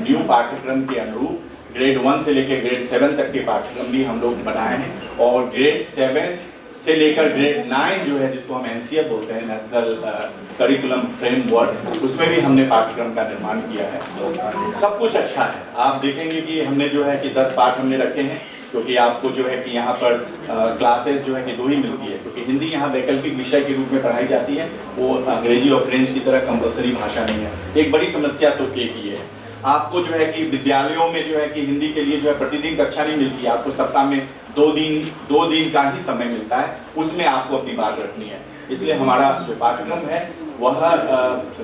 न्यू पाठ्यक्रम के अनुरूप ग्रेड 1 से लेकर ग्रेड 7 तक के पाठ्यक्रम भी हम लोग बनाए हैं और ग्रेड 7 से लेकर ग्रेड 9 जो है जिसको हम NCF बोलते हैं, नेशनल करिकुलम फ्रेमवर्क, उसमें भी हमने पाठ्यक्रम का निर्माण किया है। सब कुछ अच्छा है। आप देखेंगे कि हमने जो है कि 10 पाठ हमने रखे हैं क्योंकि आपको जो है कि यहाँ पर क्लासेस जो है कि 2 ही मिलती है क्योंकि हिंदी यहाँ वैकल्पिक विषय के रूप में पढ़ाई जाती है, वो अंग्रेजी और फ्रेंच की तरह कंपलसरी भाषा नहीं है। एक बड़ी समस्या तो एक ही है, आपको जो है कि विद्यालयों में जो है कि हिंदी के लिए जो है प्रतिदिन कक्षा नहीं मिलती है, आपको सप्ताह में 2 दिन का ही समय मिलता है, उसमें आपको अपनी बात रखनी है। इसलिए हमारा जो पाठ्यक्रम है वह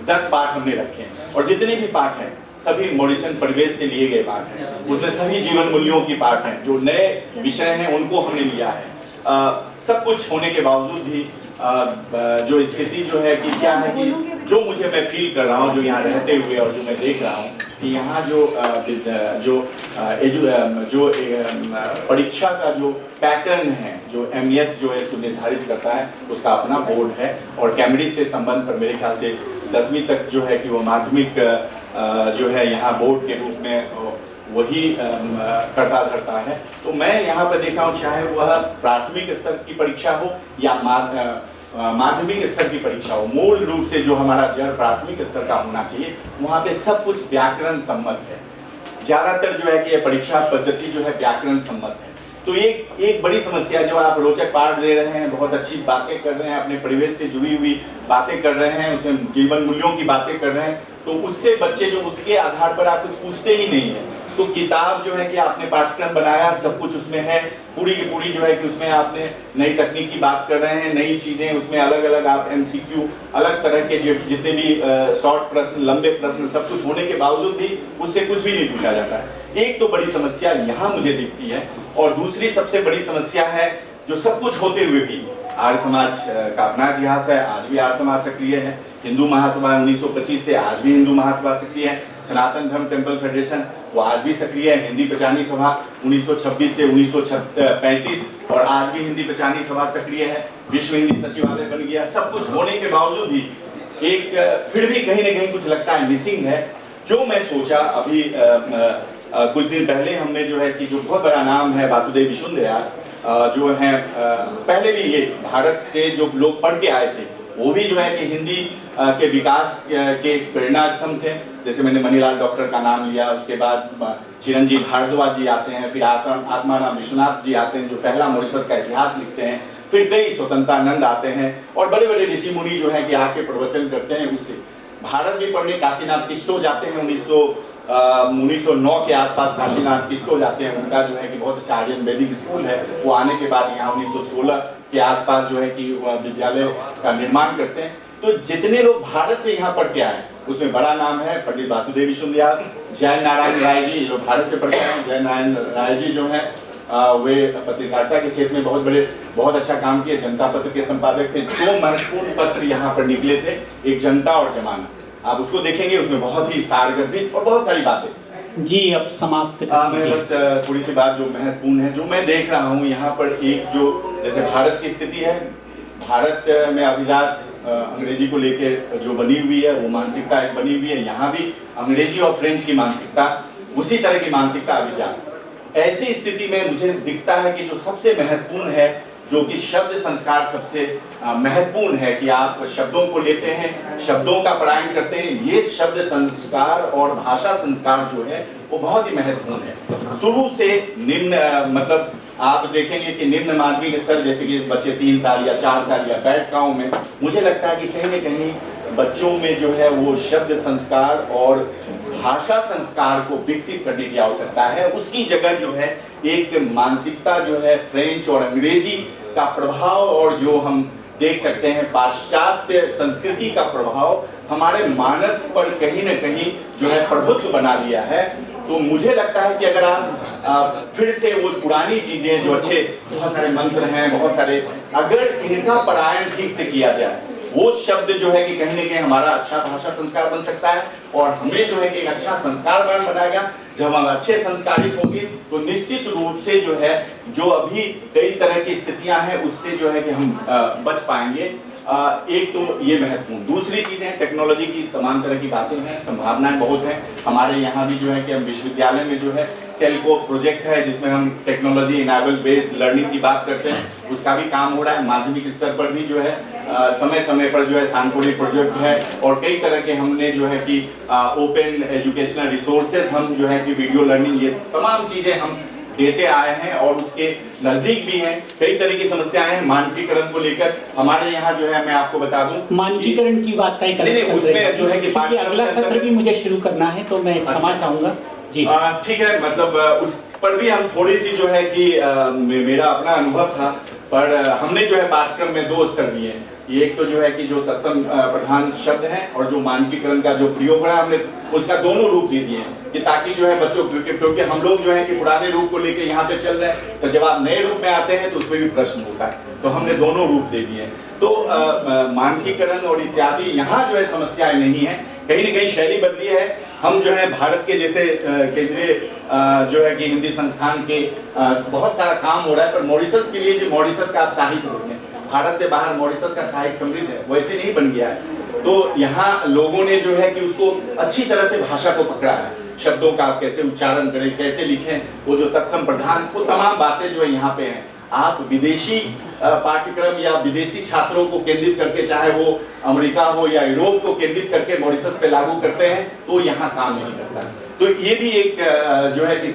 10 पाठ हमने रखे हैं और जितने भी पाठ हैं सभी मॉरिशन परिवेश से लिए गए पाठ हैं, उसमें सभी जीवन मूल्यों की पाठ हैं, जो नए विषय हैं उनको हमने लिया है। सब कुछ होने के बावजूद भी जो स्थिति जो है कि क्या है कि जो मैं फील कर रहा हूँ जो यहाँ रहते हुए और जो मैं देख रहा हूँ कि यहाँ जो परीक्षा का जो पैटर्न है, जो MES जो है इसको निर्धारित करता है, उसका अपना बोर्ड है और कैम्ब्रिज से संबंध पर मेरे ख्याल से 10वीं तक जो है कि वो माध्यमिक जो है यहाँ बोर्ड के रूप में वही करता धरता है। तो मैं यहाँ पर देखा हूँ चाहे वह प्राथमिक स्तर की परीक्षा हो या माध्यमिक स्तर की परीक्षा हो, मूल रूप से जो हमारा जड़ प्राथमिक स्तर का होना चाहिए वहाँ पे सब कुछ व्याकरण सम्मत है। ज़्यादातर जो है कि परीक्षा पद्धति जो है व्याकरण सम्मत है। तो एक बड़ी समस्या, जब आप रोचक पाठ दे रहे हैं, बहुत अच्छी बातें कर रहे हैं, अपने परिवेश से जुड़ी हुई बातें कर रहे हैं, उसमें जीवन मूल्यों की बातें कर रहे हैं, तो उससे बच्चे जो उसके आधार पर आप कुछ पूछते ही नहीं है। तो किताब जो है कि आपने पाठ्यक्रम बनाया, सब कुछ उसमें है, पूरी की पूरी जो है कि उसमें आपने नई तकनीक की बात कर रहे हैं, नई चीज़ें उसमें अलग अलग आप MCQ अलग तरह के जितने भी शॉर्ट प्रश्न, लंबे प्रश्न, सब कुछ होने के बावजूद भी उससे कुछ भी नहीं पूछा जाता है। एक तो बड़ी समस्या यहाँ मुझे दिखती है और दूसरी सबसे बड़ी समस्या है जो सब कुछ होते हुए भी आर्य समाज का अपना इतिहास है, आज भी आर्य समाज सक्रिय है। हिंदू महासभा 1925 से आज भी हिंदू महासभा सक्रिय है। सनातन धर्म टेम्पल फेडरेशन वो आज भी सक्रिय है। हिंदी पचानी सभा 1926 से 1935 और आज भी हिंदी पचानी सभा सक्रिय है। विश्व हिंदी सचिवालय बन गया। सब कुछ होने के बावजूद भी एक फिर भी कहीं ना कहीं कुछ लगता है मिसिंग है। जो मैं सोचा अभी कुछ दिन पहले हमने जो है कि जो बहुत बड़ा नाम है वासुदेव विश्वनाथ जो हैं, पहले भी ये भारत से जो लोग पढ़ के आए थे वो भी जो है कि हिंदी के विकास के प्रेरणा स्तंभ थे। जैसे मैंने मनीलाल डॉक्टर का नाम लिया, उसके बाद चिरंजीव भारद्वाज जी आते हैं, फिर आत्माराम विश्वनाथ जी आते हैं जो पहला मॉरिशस का इतिहास लिखते हैं, फिर कई स्वतंत्रानंद आते हैं और बड़े बड़े ऋषि मुनि जो है कि आके प्रवचन करते हैं। उससे भारत भी पढ़ने काशीनाथ किस्टो जाते हैं, 1909 के आसपास काशीनाथ किस्टो जाते हैं। उनका जो है कि बहुत अच्छा आर्यन वैदिक स्कूल है, वो आने के बाद यहाँ 1916 के आसपास जो है कि विद्यालय का निर्माण करते हैं। तो जितने लोग भारत से यहाँ पढ़ के आए उसमें बड़ा नाम है पंडित वासुदेव विश्वनाथ, जय नारायण राय जी जो भारत से पढ़ते हैं। जय नारायण राय जी जो है वे पत्रकारिता के क्षेत्र में बहुत अच्छा काम किए, जनता पत्र के संपादक थे। 2 महत्वपूर्ण पत्र यहाँ पर निकले थे, एक जनता और जमाना। आप उसको देखेंगे, उसमें बहुत ही सारगर्भित और बहुत सारी बातें। जी अब समाप्त मैं बस थोड़ी सी बात जो महत्वपूर्ण है, जो मैं देख रहा हूँ यहाँ पर, एक जो जैसे भारत की स्थिति है, भारत में अभिजात अंग्रेजी को लेके जो बनी हुई है वो मानसिकता एक बनी हुई है। यहाँ भी अंग्रेजी और फ्रेंच की मानसिकता, उसी तरह की मानसिकता अभिजात। ऐसी स्थिति में मुझे दिखता है कि जो सबसे महत्वपूर्ण है, जो कि शब्द संस्कार सबसे महत्वपूर्ण है कि आप शब्दों को लेते हैं, शब्दों का पलायन करते हैं। ये शब्द संस्कार और भाषा संस्कार जो है वो बहुत ही महत्वपूर्ण है। शुरू से निम्न मतलब आप देखेंगे कि निम्न माध्यमिक स्तर जैसे कि बच्चे 3 साल या 4 साल या बैठ गाँव में, मुझे लगता है कि कहीं न कहीं बच्चों में जो है वो शब्द संस्कार और भाषा संस्कार को विकसित करने की आवश्यकता है। उसकी जगह जो है एक मानसिकता जो है फ्रेंच और अंग्रेजी का प्रभाव और जो हम देख सकते हैं पाश्चात्य संस्कृति का प्रभाव हमारे मानस पर कहीं न कहीं जो है प्रभुत्व बना लिया है। तो मुझे लगता है कि अगर आप फिर से वो पुरानी चीजें जो अच्छे बहुत सारे मंत्र हैं, बहुत सारे, अगर इनका पलायन ठीक से किया जाए, वो शब्द जो है कि कहीं न कहीं हमारा अच्छा भाषा संस्कार बन सकता है और हमें जो है कि एक अच्छा संस्कार बनाएगा। जब हम अच्छे संस्कारित होंगे तो निश्चित रूप से जो है जो अभी कई तरह की स्थितियां हैं उससे जो है कि हम बच पाएंगे। एक तो ये महत्वपूर्ण, दूसरी चीजें टेक्नोलॉजी की तमाम तरह की बातें हैं, संभावनाएं बहुत हैं। हमारे यहाँ भी जो है कि हम विश्वविद्यालय में जो है टेलको प्रोजेक्ट है जिसमें हम टेक्नोलॉजी इनेबल बेस्ड लर्निंग की बात करते हैं, उसका भी काम हो रहा है। माध्यमिक स्तर पर भी जो है समय समय पर जो है सांकोली प्रोजेक्ट है और कई तरह के हमने जो है कि ओपन एजुकेशनल रिसोर्सेज हम जो है कि वीडियो लर्निंग, ये तमाम चीजें हम देते आए हैं और उसके नजदीक भी हैं। कई तरह की समस्याएं हैं मानकीकरण को लेकर हमारे यहाँ जो है, मैं आपको बता दूं मानकीकरण की बात का उसमें जो है कि अगला सत्र भी मुझे शुरू करना है तो मैं क्षमा चाहूंगा जी। ठीक है, मतलब उस पर भी हम थोड़ी सी जो है कि मेरा अपना अनुभव था, पर हमने जो है पाठ्यक्रम में 2 स्तर दिए हैं। एक तो जो है कि जो तत्सम प्रधान शब्द हैं और जो मानकीकरण का जो प्रयोग हो रहा है, हमने उसका दोनों रूप दे दिए हैं कि ताकि जो है बच्चों, क्योंकि हम लोग जो है कि पुराने रूप को लेके यहाँ पे चल रहे हैं, तो जब आप नए रूप में आते हैं तो उसमें भी प्रश्न होता है, तो हमने दोनों रूप दे दिए हैं। तो मानकीकरण और इत्यादि यहाँ जो है समस्याएं नहीं है, कहीं न कहीं शैली बदली है। हम जो है भारत के जैसे केंद्रीय जो है कि हिंदी संस्थान के बहुत सारा काम हो रहा है, पर मॉरिशस के लिए जो मॉरिशस का आप साहित्य होते हैं, भारत से बाहर मॉरिशस का साहित्य समृद्ध है, वैसे नहीं बन गया है। तो यहाँ लोगों ने जो है कि उसको अच्छी तरह से भाषा को पकड़ा है, शब्दों का आप कैसे उच्चारण करें, कैसे लिखें, वो जो तत्सम प्रधान, वो तमाम बातें जो है यहाँ पे हैं। आप विदेशी पाठ्यक्रम या विदेशी छात्रों को केंद्रित करके, चाहे वो अमेरिका हो या यूरोप को केंद्रित करके मॉरिशस पे लागू करते हैं तो यहाँ काम नहीं करता। तो ये भी एक जो है कि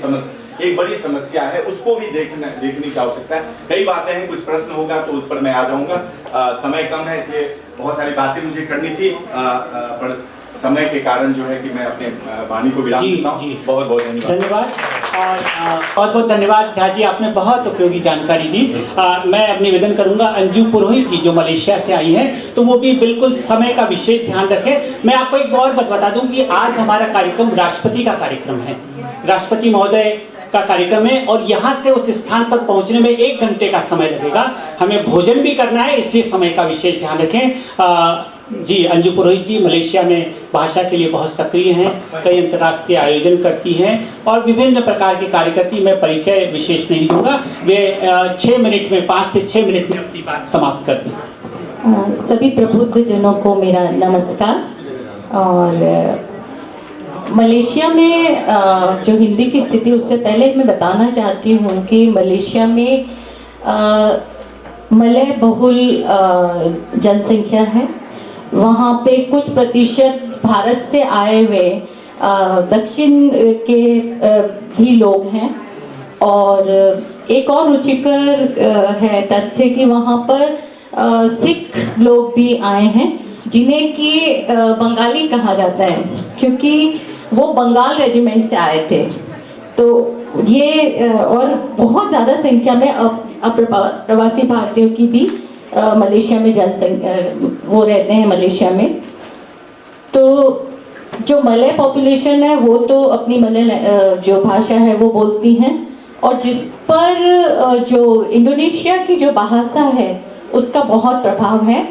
एक बड़ी समस्या है, उसको भी देखने की आवश्यकता है। कई बातें हैं, कुछ प्रश्न होगा तो उस पर मैं आ जाऊंगा। समय कम है इसलिए बहुत सारी बातें मुझे करनी थी, पर समय के कारण जो है कि मैं अपने वाणी को विराम देता हूं। बहुत बहुत धन्यवाद और बहुत बहुत धन्यवाद झा जी, आपने बहुत उपयोगी जानकारी दी। मैं अब निवेदन करूंगा अंजू पुरोहित जी जो मलेशिया से आई है, तो वो भी बिल्कुल समय का विशेष ध्यान रखें। मैं आपको एक और बात बता दूं कि आज हमारा कार्यक्रम राष्ट्रपति का कार्यक्रम है, राष्ट्रपति महोदय का कार्यक्रम है और यहाँ से उस स्थान पर पहुँचने में 1 घंटे का समय लगेगा। हमें भोजन भी करना है, इसलिए समय का विशेष ध्यान रखें। जी, अंजू पुरोहित जी मलेशिया में भाषा के लिए बहुत सक्रिय हैं, कई अंतर्राष्ट्रीय आयोजन करती हैं और विभिन्न प्रकार के कार्य करती। मैं परिचय विशेष नहीं दूंगा, वे 6 मिनट में 5 से 6 मिनट में अपनी बात समाप्त कर दें। सभी प्रबुद्ध जनों को मेरा नमस्कार। और मलेशिया में जो हिंदी की स्थिति, उससे पहले मैं बताना चाहती हूँ कि मलेशिया में मलय बहुल जनसंख्या है। वहाँ पे कुछ प्रतिशत भारत से आए हुए दक्षिण के भी लोग हैं। और एक और रुचिकर है तथ्य कि वहाँ पर सिख लोग भी आए हैं, जिन्हें कि बंगाली कहा जाता है, क्योंकि वो बंगाल रेजिमेंट से आए थे। तो ये और बहुत ज़्यादा संख्या में प्रवासी भारतीयों की भी मलेशिया में जनसंख्या वो रहते हैं मलेशिया में। तो जो मलय पॉपुलेशन है वो तो अपनी मलय जो भाषा है वो बोलती हैं, और जिस पर जो इंडोनेशिया की जो भाषा है उसका बहुत प्रभाव है।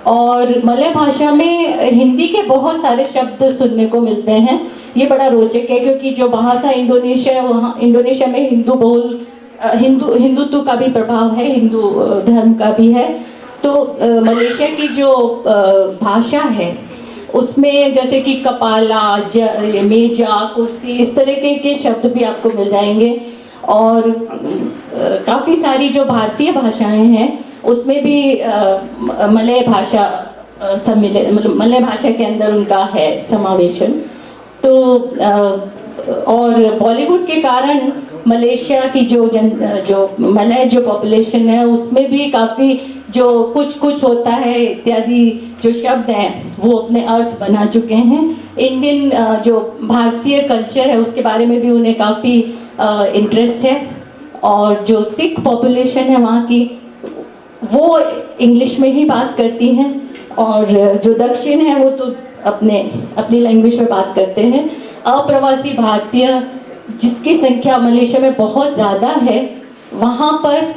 और मलय भाषा में हिंदी के बहुत सारे शब्द सुनने को मिलते हैं। ये बड़ा रोचक है, क्योंकि जो भाषा इंडोनेशिया है वहाँ इंडोनेशिया में हिंदुत्व का भी प्रभाव है, हिंदू धर्म का भी है। तो मलेशिया की जो भाषा है उसमें जैसे कि कपाला, मेजा, कुर्सी, इस तरीके के शब्द भी आपको मिल जाएंगे। और काफ़ी सारी जो भारतीय भाषाएं हैं उसमें भी मलय भाषा सम्मिलित, मतलब मलय भाषा के अंदर उनका है समावेशन। तो और बॉलीवुड के कारण मलेशिया की जो मलय जो पॉपुलेशन है उसमें भी काफ़ी जो कुछ होता है इत्यादि जो शब्द हैं वो अपने अर्थ बना चुके हैं। इंडियन जो भारतीय कल्चर है उसके बारे में भी उन्हें काफ़ी इंटरेस्ट है। और जो सिख पॉपुलेशन है वहाँ की वो इंग्लिश में ही बात करती हैं, और जो दक्षिण है वो तो अपनी लैंग्वेज में बात करते हैं। अप्रवासी भारतीय जिसकी संख्या मलेशिया में बहुत ज़्यादा है, वहाँ पर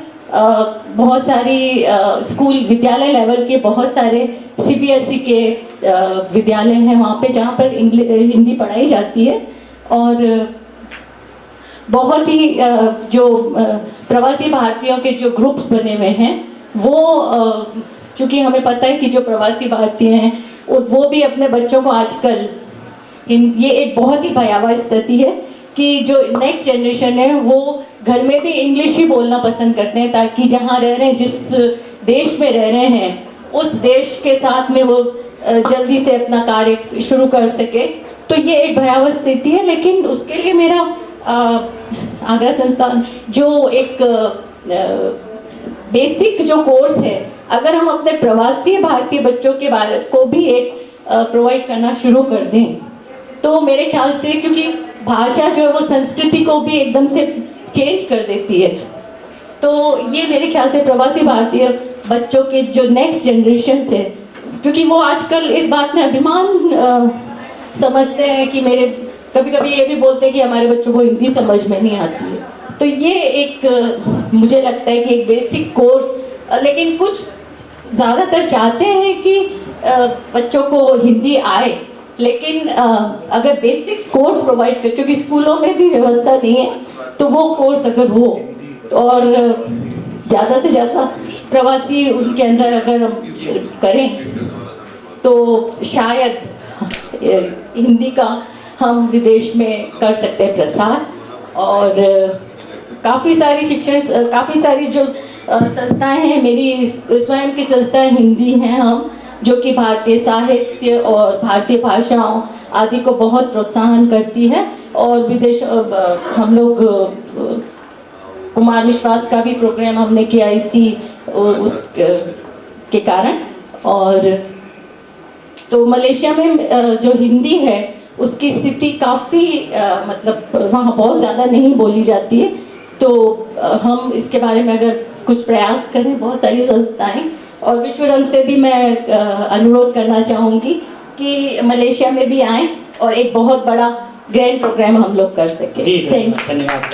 बहुत सारी स्कूल विद्यालय लेवल के बहुत सारे CBSE के विद्यालय हैं वहाँ पे, जहाँ पर हिंदी पढ़ाई जाती है। और बहुत ही जो प्रवासी भारतीयों के जो ग्रुप्स बने हुए हैं वो चूँकि हमें पता है कि जो प्रवासी भारतीय हैं वो भी अपने बच्चों को आजकल ये एक बहुत ही भयावह स्थिति है कि जो नेक्स्ट जनरेशन है वो घर में भी इंग्लिश ही बोलना पसंद करते हैं, ताकि जहाँ रह रहे हैं, जिस देश में रह रहे हैं, उस देश के साथ में वो जल्दी से अपना कार्य शुरू कर सके। तो ये एक भयावह स्थिति है। लेकिन उसके लिए मेरा आगरा संस्थान जो एक बेसिक जो कोर्स है, अगर हम अपने प्रवासी भारतीय बच्चों के बारे को भी एक प्रोवाइड करना शुरू कर दें, तो मेरे ख्याल से, क्योंकि भाषा जो है वो संस्कृति को भी एकदम से चेंज कर देती है, तो ये मेरे ख्याल से प्रवासी भारतीय बच्चों के जो नेक्स्ट जनरेशन है, क्योंकि वो आजकल इस बात में अभिमान समझते हैं कि मेरे कभी कभी ये भी बोलते हैं कि हमारे बच्चों को हिंदी समझ में नहीं आती है। तो ये एक मुझे लगता है कि एक बेसिक कोर्स, लेकिन कुछ ज़्यादातर चाहते हैं कि बच्चों को हिंदी आए, लेकिन अगर बेसिक कोर्स प्रोवाइड कर, क्योंकि स्कूलों में भी व्यवस्था नहीं है, तो वो कोर्स अगर हो और ज़्यादा से ज़्यादा प्रवासी उनके अंदर अगर हम करें तो शायद हिंदी का हम विदेश में कर सकते हैं प्रसार। और काफ़ी सारी जो संस्थाएं हैं, मेरी स्वयं की संस्थाएं हिंदी हैं, हम जो कि भारतीय साहित्य और भारतीय भाषाओं आदि को बहुत प्रोत्साहन करती है। और विदेश हम लोग कुमार विश्वास का भी प्रोग्राम हमने किया इसी उस के कारण। और तो मलेशिया में जो हिंदी है उसकी स्थिति काफ़ी मतलब वहाँ बहुत ज़्यादा नहीं बोली जाती है। तो हम इसके बारे में अगर कुछ प्रयास करें, बहुत सारी संस्थाएं, और विश्व रंग से भी मैं अनुरोध करना चाहूँगी कि मलेशिया में भी आएँ और एक बहुत बड़ा ग्रैंड प्रोग्राम हम लोग कर सकें। जी धन्यवाद।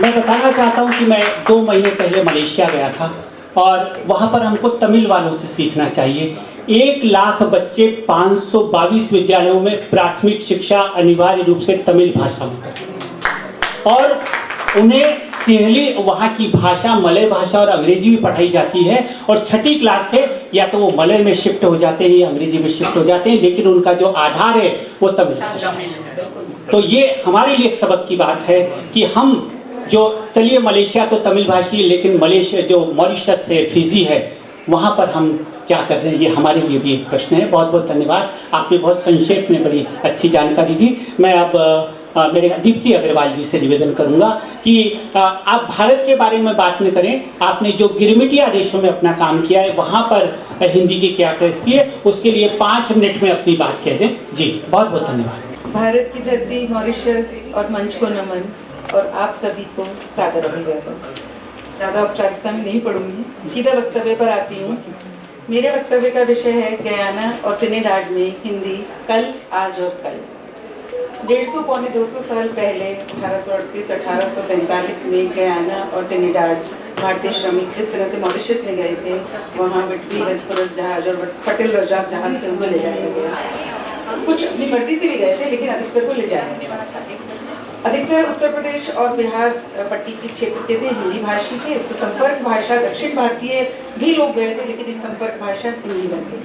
मैं बताना चाहता हूँ कि मैं 2 महीने पहले मलेशिया गया था, और वहाँ पर हमको तमिल वालों से सीखना चाहिए। 1 लाख बच्चे 522 विद्यालयों में प्राथमिक शिक्षा अनिवार्य रूप से तमिल भाषा में करते हैं, और उन्हें सिंहली वहाँ की भाषा मलय भाषा और अंग्रेजी भी पढ़ाई जाती है। और 6ठी क्लास से या तो वो मलय में शिफ्ट हो जाते हैं या अंग्रेजी में शिफ्ट हो जाते हैं, लेकिन उनका जो आधार है वो तमिल भाषा है। तो ये हमारे लिए एक सबक की बात है कि हम जो चलिए मलेशिया तो तमिल भाषी है, लेकिन मलेशिया जो मॉरिशस है, फिजी है, वहाँ पर हम क्या कर रहे हैं, ये हमारे लिए भी एक प्रश्न है। बहुत बहुत धन्यवाद, आपने बहुत संक्षेप में बड़ी अच्छी जानकारी दी। मैं अब मेरे दीप्ति अग्रवाल जी से निवेदन करूंगा कि आप भारत के बारे में बात न करें, आपने जो गिरमिटिया देशों में अपना काम किया है वहाँ पर हिंदी की क्या कैसी है, उसके लिए 5 मिनट में अपनी बात कह दें। जी बहुत बहुत धन्यवाद। भारत की धरती मॉरिशस और मंच को नमन और आप सभी को सादर अभिवादन। ज़्यादा औपचारिकता में नहीं पढ़ूंगी, सीधा वक्तव्य पर आती हूँ। मेरे वक्तव्य का विषय है गयाना और ट्रिनिडाड में हिंदी कल, आज और कल। 150-200 साल पहले 1838-1845 में गयाना और ट्रिनिडाड भारतीय श्रमिक जिस तरह से मॉरिशस में गए थे, वहाँ विटबी हेस्परस जहाज और फटिल रजाक जहाज से उनको ले जाया गया। कुछ अपनी मर्जी से भी गए थे, लेकिन अधिकतर को ले जाया गया। अधिकतर उत्तर प्रदेश और बिहार पट्टी के क्षेत्र के थे, हिंदी भाषी थे। तो संपर्क भाषा दक्षिण भारतीय भी लोग गए थे, लेकिन एक संपर्क भाषा हिंदी बन गई।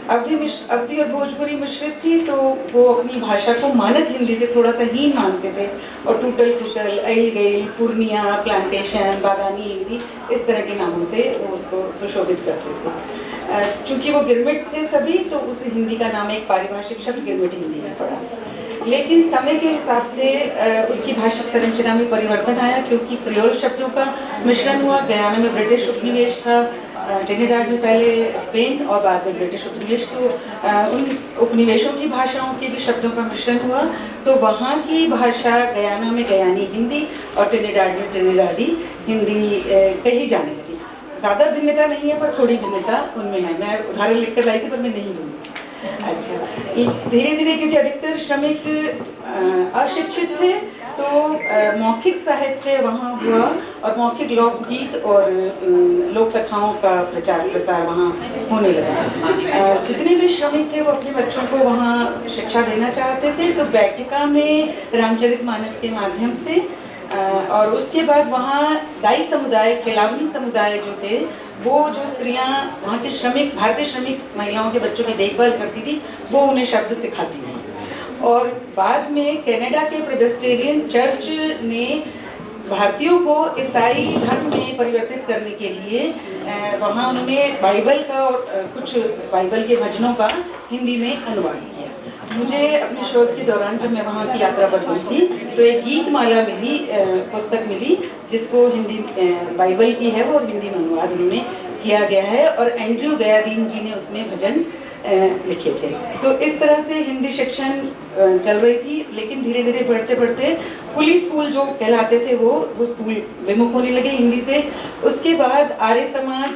अवधी और भोजपुरी मिश्रित थी, तो वो अपनी भाषा को मानक हिंदी से थोड़ा सा हीन मानते थे और टूटल फुटल, अइल गइल, पूर्णिया, प्लांटेशन, बागानी हिंदी, इस तरह के नामों से वो उसको सुशोभित करते थे। चूँकि वो गिरमिट थे सभी, तो उस हिंदी का नाम एक पारिभाषिक शब्द गिरमिट हिंदी में पड़ा। लेकिन समय के हिसाब से उसकी भाषिक संरचना में परिवर्तन आया, क्योंकि क्रियोल शब्दों का मिश्रण हुआ। गयाना में ब्रिटिश उपनिवेश था, ट्रिनिडाड में पहले स्पेन और बाद में ब्रिटिश उपनिवेश। तो उन उपनिवेशों की भाषाओं के भी शब्दों का मिश्रण हुआ, तो वहाँ की भाषा गयाना में गयानी हिंदी और ट्रिनिडाड में ट्रिनिडाडी हिंदी कही जाने लगी। ज़्यादा भिन्नता नहीं है, पर थोड़ी भिन्नता उनमें है। मैं उदाहरण लिख कर लाई थी, पर मैं नहीं लूँगी। अच्छा, धीरे धीरे क्योंकि अधिकतर श्रमिक अशिक्षित थे, तो मौखिक साहित्य वहाँ हुआ और मौखिक लोकगीत और लोक कथाओं का प्रचार प्रसार वहाँ होने लगा। जितने भी श्रमिक थे वो अपने बच्चों को वहाँ शिक्षा देना चाहते थे, तो बैठिका में रामचरितमानस के माध्यम से और उसके बाद वहाँ दाई समुदाय, खिलावनी समुदाय जो थे, वो जो स्त्रियाँ वहाँ के श्रमिक, भारतीय श्रमिक महिलाओं के बच्चों की देखभाल करती थी, वो उन्हें शब्द सिखाती थी। और बाद में कनाडा के प्रेस्बिटेरियन चर्च ने भारतीयों को ईसाई धर्म में परिवर्तित करने के लिए वहाँ उन्होंने बाइबल का और कुछ बाइबल के भजनों का हिंदी में अनुवाद किया। मुझे अपने शोध के दौरान जब मैं वहाँ की यात्रा पर गई थी, तो एक गीतमाला मिली, पुस्तक मिली, जिसको हिंदी बाइबल की है वो हिंदी में अनुवाद उन्होंने किया गया है और एंड्रयू गयादीन जी ने उसमें भजन लिखे थे। तो इस तरह से हिंदी शिक्षण चल रही थी, लेकिन धीरे धीरे बढ़ते बढ़ते कुली स्कूल जो कहलाते थे वो स्कूल विमुख होने लगे हिंदी से। उसके बाद आर्य समाज,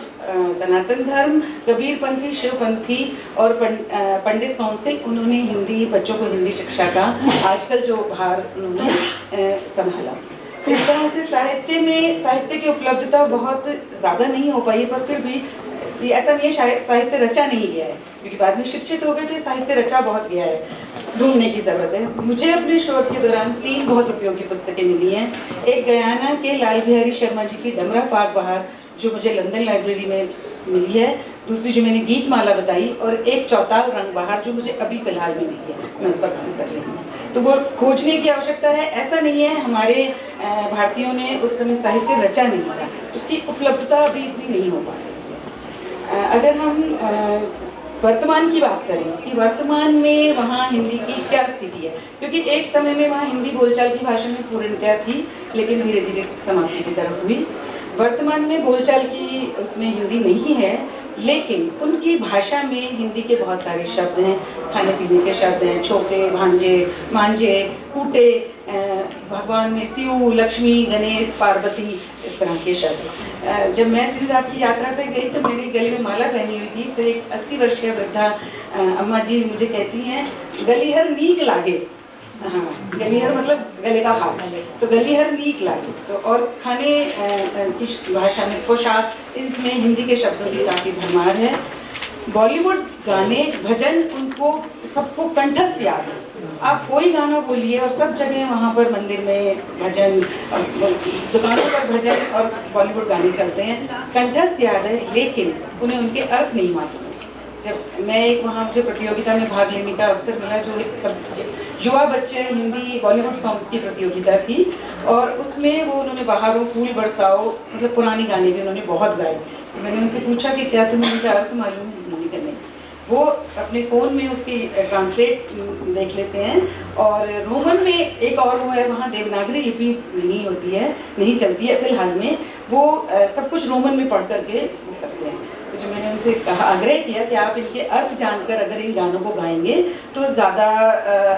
सनातन धर्म, कबीरपंथी, शिवपंथी और पंडित काउंसिल, उन्होंने हिंदी बच्चों को हिंदी शिक्षा का आजकल जो भार उन्होंने संभाला। इस तरह से साहित्य की उपलब्धता बहुत ज़्यादा नहीं हो पाई, पर फिर भी ऐसा नहीं है साहित्य रचा नहीं गया है, क्योंकि बाद में शिक्षित हो गए थे, साहित्य रचा बहुत गया है, ढूंढने की ज़रूरत है। मुझे अपने शोध के दौरान 3 बहुत उपयोगी पुस्तकें मिली हैं। एक गयाना के लाल बिहारी शर्मा जी की डमरा फाग बहार, जो मुझे लंदन लाइब्रेरी में मिली है। दूसरी जो मैंने गीतमाला बताई, और एक चौताल रंग बहार जो मुझे अभी फिलहाल में मिली है, मैं उस पर काम कर रही हूँ। तो वो खोजने की आवश्यकता है। ऐसा नहीं है हमारे भारतीयों ने उस समय साहित्य रचा नहीं था, उसकी उपलब्धता अभी इतनी नहीं हो पा रही है। अगर हम वर्तमान की बात करें कि वर्तमान में वहाँ हिंदी की क्या स्थिति है, क्योंकि एक समय में वहाँ हिंदी बोलचाल की भाषा में पूर्णतया थी, लेकिन धीरे धीरे समाप्ति की तरफ हुई। वर्तमान में बोलचाल की उसमें हिंदी नहीं है, लेकिन उनकी भाषा में हिंदी के बहुत सारे शब्द हैं, खाने पीने के शब्द हैं, छोटे, भांजे, मांझे, कूटे, भगवान में शिव, लक्ष्मी, गणेश, पार्वती, इस तरह के शब्द। जब मैं ट्रिनिडाड की यात्रा पे गई तो मैंने गले में माला पहनी हुई थी, तो एक 80 वर्षीय वृद्धा अम्मा जी मुझे कहती हैं, गलीहर नीक लागे। हाँ, गलीहर मतलब गले का हार, तो गलीहर नीक लागे। तो और खाने की भाषा में पोशाक, इनमें हिंदी के शब्दों की काफ़ी भरमार है। बॉलीवुड गाने, भजन, उनको सबको कंठस्थ याद है। आप कोई गाना बोलिए और सब जगह वहाँ पर मंदिर में भजन, दुकानों पर भजन और बॉलीवुड गाने चलते हैं, कंठस्थ याद है, लेकिन उन्हें उनके अर्थ नहीं मालूम। जब मैं एक वहाँ मुझे प्रतियोगिता में भाग लेने का अवसर मिला, जो एक सब युवा बच्चे हिंदी बॉलीवुड सॉन्ग्स की प्रतियोगिता थी, और उसमें वो उन्होंने बहारों फूल बरसाओ मतलब पुराने गाने भी उन्होंने बहुत गाए। तो मैंने उनसे पूछा कि क्या तुम्हें उनका अर्थ मालूम है? उन्होंने कहा नहीं। वो अपने फ़ोन में उसकी ट्रांसलेट देख लेते हैं, और रोमन में एक और वो है, वहाँ देवनागरी लिपि नहीं होती है, नहीं चलती है फिलहाल में, वो सब कुछ रोमन में पढ़ करके वो करते हैं। तो जो मैंने उनसे कहा, आग्रह किया कि आप इनके अर्थ जानकर अगर इन गानों को गाएंगे तो ज़्यादा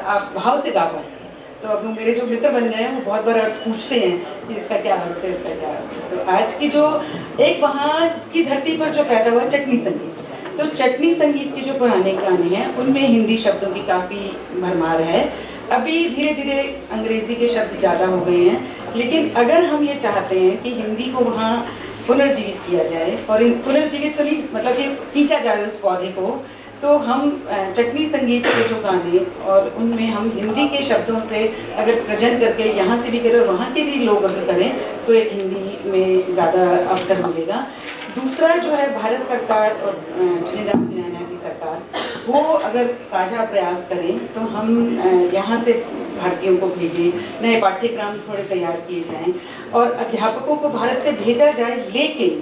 आप भाव से गा पाएंगे। तो अब मेरे जो मित्र बन गए हैं वो बहुत बार अर्थ पूछते हैं कि इसका क्या अर्थ है, इसका क्या अर्थ है। तो आज की जो एक वहाँ की धरती पर जो पैदा हुआ चटनी संगीत, तो चटनी संगीत के जो पुराने गाने हैं उनमें हिंदी शब्दों की काफ़ी भरमार है। अभी धीरे धीरे अंग्रेज़ी के शब्द ज़्यादा हो गए हैं, लेकिन अगर हम ये चाहते हैं कि हिंदी को वहाँ पुनर्जीवित किया जाए, और पुनर्जीवित तो नहीं मतलब कि सींचा जाए उस पौधे को, तो हम चटनी संगीत के जो गाने और उनमें हम हिंदी के शब्दों से अगर सृजन करके यहाँ से भी करें और वहाँ के भी लोग अगर करें तो एक हिंदी में ज़्यादा अवसर मिलेगा। दूसरा जो है भारत सरकार और ट्रिनिडाद गुयाना की सरकार, वो अगर साझा प्रयास करें तो हम यहाँ से भारतीयों को भेजें, नए पाठ्यक्रम थोड़े तैयार किए जाएं और अध्यापकों को भारत से भेजा जाए, लेकिन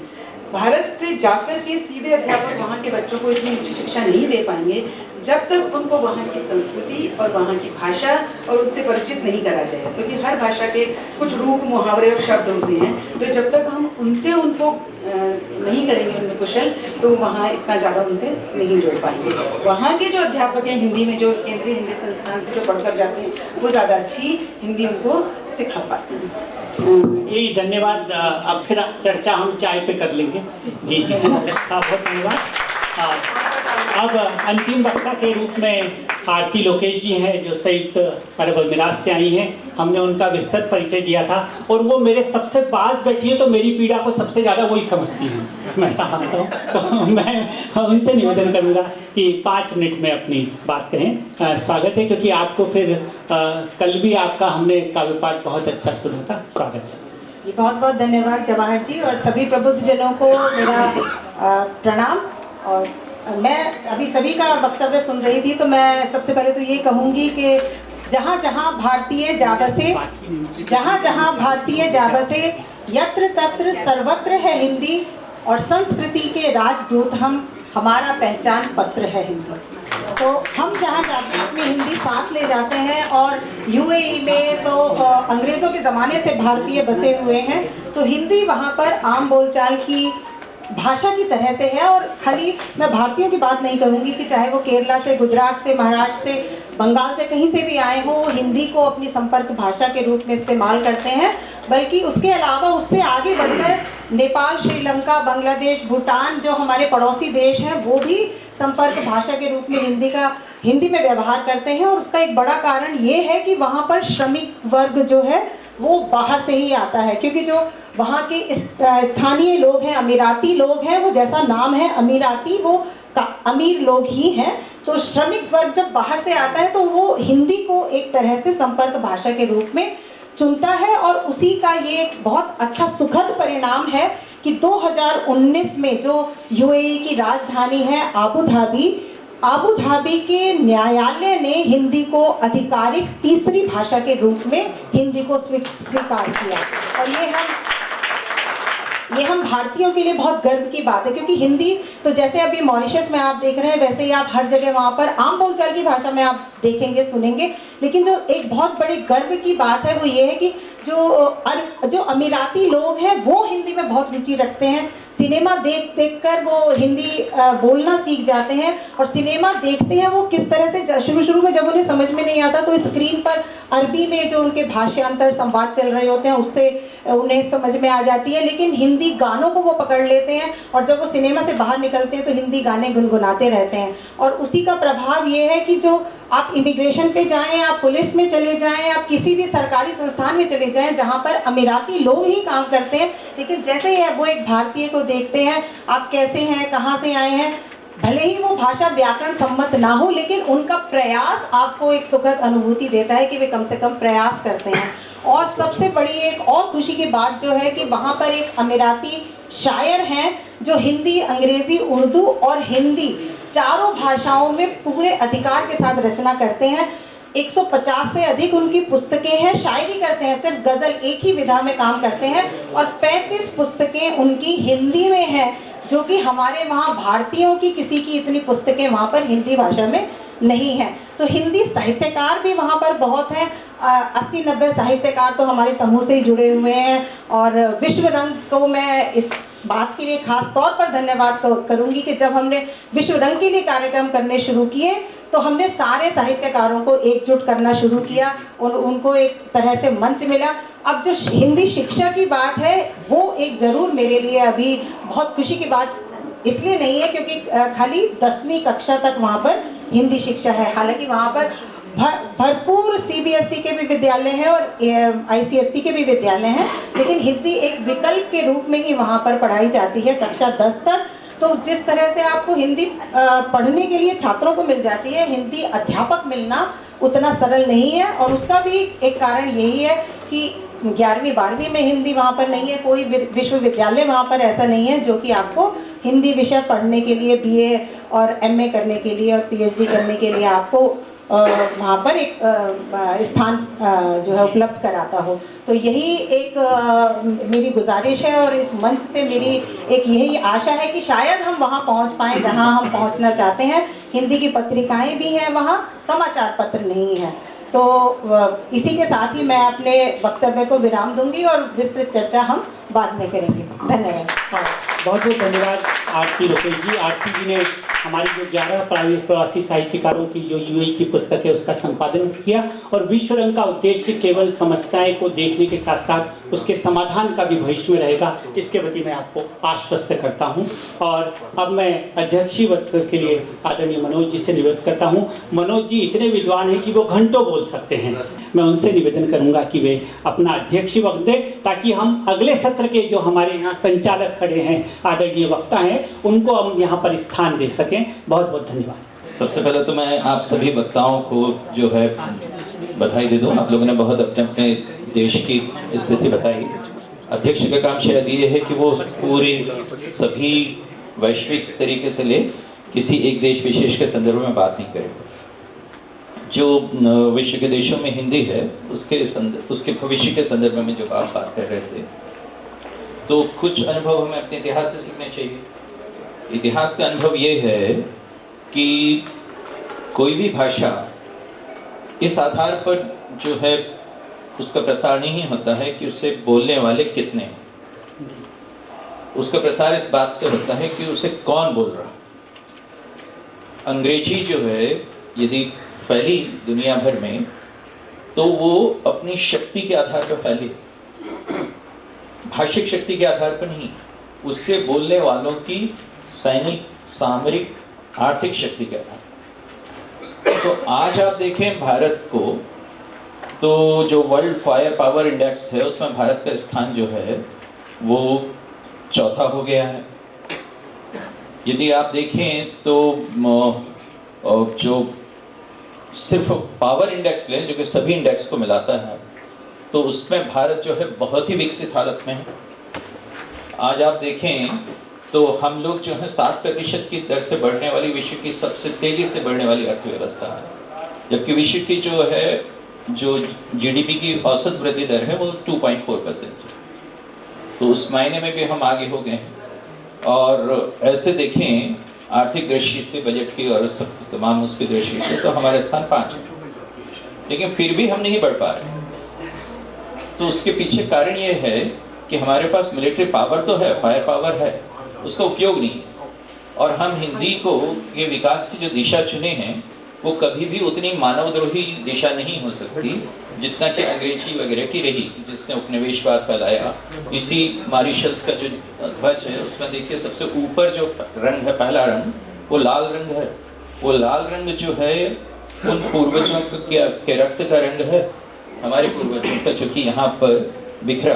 भारत से जाकर के सीधे अध्यापक वहाँ के बच्चों को इतनी उच्च शिक्षा नहीं दे पाएंगे जब तक उनको वहाँ की संस्कृति और वहाँ की भाषा और उससे परिचित नहीं करा जाए, क्योंकि हर भाषा के कुछ रूप मुहावरे और शब्द होते हैं। तो जब तक हम उनसे उनको नहीं करेंगे उनमें कुशल, तो वहाँ इतना ज़्यादा उनसे नहीं जोड़ पाएंगे। वहाँ के जो अध्यापक हैं हिंदी में, जो केंद्रीय हिंदी संस्थान से जो पढ़कर जाते हैं, वो ज़्यादा अच्छी हिंदी उनको सिखा पाते हैं। जी धन्यवाद। अब फिर चर्चा हम चाय पे कर लेंगे। जी जी बहुत धन्यवाद। अब अंतिम वक्ता के रूप में आरती लोकेश जी हैं, जो संयुक्त अरब अमीरात से आई हैं। हमने उनका विस्तृत परिचय दिया था और वो मेरे सबसे पास बैठी है, तो मेरी पीड़ा को सबसे ज़्यादा वही समझती हैं, मैं समझता हूँ। तो मैं उनसे निवेदन करूँगा कि 5 मिनट में अपनी बात कहें। स्वागत है, क्योंकि आपको फिर कल भी आपका हमने काव्य पाठ बहुत अच्छा सुना था। स्वागत है जी। बहुत बहुत धन्यवाद जवाहर जी, और सभी प्रबुद्ध जनों को मेरा प्रणाम। और मैं अभी सभी का वक्तव्य सुन रही थी, तो मैं सबसे पहले तो ये कहूँगी कि जहाँ जहाँ भारतीय जा बसे, जहाँ जहाँ भारतीय जा बसे, यत्र तत्र सर्वत्र है हिंदी, और संस्कृति के राजदूत हम, हमारा पहचान पत्र है हिंदी। तो हम जहाँ जाते हैं अपनी हिंदी साथ ले जाते हैं, और यूएई में तो अंग्रेज़ों के ज़माने से भारतीय बसे हुए हैं, तो हिंदी वहाँ पर आम बोलचाल की भाषा की तरह से है। और खाली मैं भारतीयों की बात नहीं करूँगी कि चाहे वो केरला से, गुजरात से, महाराष्ट्र से, बंगाल से, कहीं से भी आए हों, हिंदी को अपनी संपर्क भाषा के रूप में इस्तेमाल करते हैं। बल्कि उसके अलावा उससे आगे बढ़कर नेपाल, श्रीलंका, बांग्लादेश, भूटान जो हमारे पड़ोसी देश हैं, वो भी संपर्क भाषा के रूप में हिंदी में व्यवहार करते हैं। और उसका एक बड़ा कारण ये है कि वहाँ पर श्रमिक वर्ग जो है वो बाहर से ही आता है, क्योंकि जो वहाँ के स्थानीय लोग हैं, अमीराती लोग हैं, वो जैसा नाम है अमीराती, वो अमीर लोग ही हैं। तो श्रमिक वर्ग जब बाहर से आता है तो वो हिंदी को एक तरह से संपर्क भाषा के रूप में चुनता है। और उसी का ये एक बहुत अच्छा सुखद परिणाम है कि 2019 में जो यूएई की राजधानी है आबू धाबी के न्यायालय ने हिंदी को आधिकारिक तीसरी भाषा के रूप में हिंदी को स्वीकार किया। और ये हम भारतीयों के लिए बहुत गर्व की बात है, क्योंकि हिंदी तो जैसे अभी मॉरिशस में आप देख रहे हैं, वैसे ही आप हर जगह वहाँ पर आम बोलचाल की भाषा में आप देखेंगे, सुनेंगे। लेकिन जो एक बहुत बड़ी गर्व की बात है वो ये है कि जो अमीराती लोग हैं वो हिंदी में बहुत रुचि रखते हैं। सिनेमा देख कर वो हिंदी बोलना सीख जाते हैं, और सिनेमा देखते हैं वो किस तरह से, शुरू में जब उन्हें समझ में नहीं आता तो स्क्रीन पर अरबी में जो उनके भाषांतर संवाद चल रहे होते हैं उससे उन्हें समझ में आ जाती है। लेकिन हिंदी गानों को वो पकड़ लेते हैं, और जब वो सिनेमा से बाहर निकलते हैं तो हिंदी गाने गुनगुनाते रहते हैं। और उसी का प्रभाव ये है कि जो आप इमिग्रेशन पे जाएं, आप पुलिस में चले जाएं, आप किसी भी सरकारी संस्थान में चले जाएं जहाँ पर अमीराती लोग ही काम करते हैं, लेकिन जैसे ही वो एक भारतीय को देखते हैं, आप कैसे हैं, कहाँ से आए हैं, भले ही वो भाषा व्याकरण सम्मत ना हो, लेकिन उनका प्रयास आपको एक सुखद अनुभूति देता है कि वे कम से कम प्रयास करते हैं। और सबसे बड़ी एक और खुशी की बात जो है कि वहाँ पर एक अमीराती शायर हैं जो हिंदी, अंग्रेज़ी, उर्दू और हिंदी चारों भाषाओं में पूरे अधिकार के साथ रचना करते हैं। 150 से अधिक उनकी पुस्तकें हैं। शायरी करते हैं, सिर्फ गज़ल एक ही विधा में काम करते हैं, और 35 पुस्तकें उनकी हिंदी में हैं, जो कि हमारे वहाँ भारतीयों की किसी की इतनी पुस्तकें वहाँ पर हिंदी भाषा में नहीं हैं। तो हिंदी साहित्यकार भी वहाँ पर बहुत हैं। 80-90 साहित्यकार तो हमारे समूह से ही जुड़े हुए हैं। और विश्व रंग को मैं इस बात के लिए खास तौर पर धन्यवाद करूंगी कि जब हमने विश्व रंग के लिए कार्यक्रम करने शुरू किए तो हमने सारे साहित्यकारों को एकजुट करना शुरू किया और उनको एक तरह से मंच मिला। अब जो हिंदी शिक्षा की बात है वो एक ज़रूर मेरे लिए अभी बहुत खुशी की बात इसलिए नहीं है क्योंकि खाली 10वीं कक्षा तक वहाँ पर हिंदी शिक्षा है। हालांकि वहाँ पर भरपूर CBSE के भी विद्यालय हैं और ICSE के भी विद्यालय हैं, लेकिन हिंदी एक विकल्प के रूप में ही वहाँ पर पढ़ाई जाती है कक्षा 10 तक। तो जिस तरह से आपको हिंदी पढ़ने के लिए छात्रों को मिल जाती है, हिंदी अध्यापक मिलना उतना सरल नहीं है। और उसका भी एक कारण यही है कि 11वीं 12वीं में हिंदी वहाँ पर नहीं है। कोई विश्वविद्यालय वहाँ पर ऐसा नहीं है जो कि आपको हिंदी विषय पढ़ने के लिए BA और MA करने के लिए और PhD करने के लिए आपको वहाँ पर एक स्थान जो है उपलब्ध कराता हो। तो यही एक मेरी गुजारिश है और इस मंच से मेरी एक यही आशा है कि शायद हम वहाँ पहुँच पाएँ जहाँ हम पहुँचना चाहते हैं। हिंदी की पत्रिकाएं भी हैं वहाँ, समाचार पत्र नहीं है। तो इसी के साथ ही मैं अपने वक्तव्य को विराम दूंगी और विस्तृत चर्चा हम बाद में करेंगे। धन्यवाद। बहुत बहुत धन्यवाद आरती रुपेश जी। आरती जी ने हमारी जो 11 प्रवासी साहित्यकारों की जो UAE की पुस्तक है उसका संपादन किया और विश्व रंग का उद्देश्य केवल समस्याएं को देखने के साथ साथ उसके समाधान का भी भविष्य में रहेगा, इसके प्रति मैं आपको आश्वस्त करता हूं। और अब मैं अध्यक्षीय वक्त के लिए आदरणीय मनोज जी से निवेदन करता हूं। मनोज जी इतने विद्वान हैं कि वो घंटों बोल सकते हैं। मैं उनसे निवेदन करूंगा कि वे अपना अध्यक्षीय वक्त दें ताकि हम अगले सत्र के जो हमारे यहाँ संचालक खड़े हैं, आदरणीय वक्ता हैं, उनको हम यहाँ पर स्थान दे सकें। बहुत बहुत धन्यवाद। सबसे पहले तो मैं आप सभी वक्ताओं को जो है बधाई दे दूं। आप लोगों ने बहुत अपने अपने देश की स्थिति बताई। अध्यक्ष का काम शायद ये है कि वो पूरी सभी वैश्विक तरीके से ले, किसी एक देश विशेष के संदर्भ में बात नहीं करे। जो विश्व के देशों में हिंदी है उसके भविष्य के संदर्भ में जब आप बात कर रहे थे तो कुछ अनुभव हमें अपने इतिहास से सीखने चाहिए। इतिहास का अनुभव ये है कि कोई भी भाषा इस आधार पर जो है उसका प्रसार नहीं होता है कि उसे बोलने वाले कितने हैं, उसका प्रसार इस बात से होता है कि उसे कौन बोल रहा है। अंग्रेजी जो है यदि फैली दुनिया भर में तो वो अपनी शक्ति के आधार पर फैली, भाषिक शक्ति के आधार पर नहीं, उससे बोलने वालों की सैनिक, सामरिक, आर्थिक शक्ति के आधार। तो आज आप देखें भारत को, तो जो वर्ल्ड फायर पावर इंडेक्स है उसमें भारत का स्थान जो है वो 4था हो गया है। यदि आप देखें तो जो सिर्फ पावर इंडेक्स लें जो कि सभी इंडेक्स को मिलाता है तो उसमें भारत जो है बहुत ही विकसित हालत में है। आज आप देखें तो हम लोग जो है 7% की दर से बढ़ने वाली विश्व की सबसे तेजी से बढ़ने वाली अर्थव्यवस्था है, जबकि विश्व की जो है जो GDP की औसत वृद्धि दर है वो 2.4% है। तो उस मायने में भी हम आगे हो गए हैं। और ऐसे देखें आर्थिक दृष्टि से, बजट की और तमाम उसकी दृष्टि से तो हमारा स्थान 5 है, लेकिन फिर भी हम नहीं बढ़ पा रहे। तो उसके पीछे कारण ये है कि हमारे पास मिलिट्री पावर तो है, फायर पावर है, उसका उपयोग नहीं है। और हम हिंदी को के विकास की जो दिशा चुने हैं वो कभी भी उतनी मानवद्रोही दिशा नहीं हो सकती जितना कि अंग्रेजी वगैरह की रही, जिसने उपनिवेशवाद फैलाया। इसी मॉरिशस का जो ध्वज है उसमें देखिए सबसे ऊपर जो रंग है, पहला रंग, वो लाल रंग है। वो लाल रंग जो है उन पूर्वजों के रक्त का रंग है, हमारे पूर्वजों का, जो कि यहाँ पर बिखरा।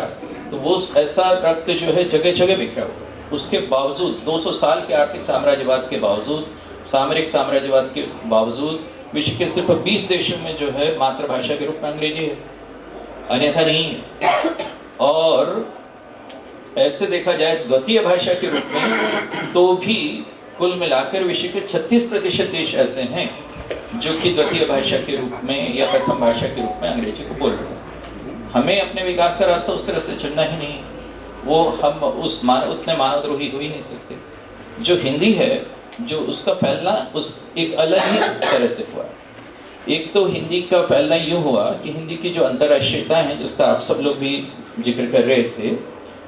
तो वो ऐसा रक्त जो है जगह जगह बिखरा हुआ। उसके बावजूद 200 साल के आर्थिक साम्राज्यवाद के बावजूद, सामरिक साम्राज्यवाद के बावजूद विश्व के सिर्फ 20 देशों में जो है मातृभाषा के रूप में अंग्रेजी है, अन्यथा नहीं है। और ऐसे देखा जाए द्वितीय भाषा के रूप में तो भी कुल मिलाकर विश्व के 36% देश ऐसे हैं जो कि द्वितीय भाषा के रूप में या प्रथम भाषा के रूप में अंग्रेजी को बोल रहे हैं। हमें अपने विकास का रास्ता उस तरह से चुनना ही नहीं, वो हम उतने मानवद्रोही हो ही नहीं सकते। जो हिंदी है, जो उसका फैलना उस एक अलग ही तरह से हुआ। एक तो हिंदी का फैलना यूँ हुआ कि हिंदी की जो अंतर्राष्ट्रीयता है, जिसका आप सब लोग भी जिक्र कर रहे थे,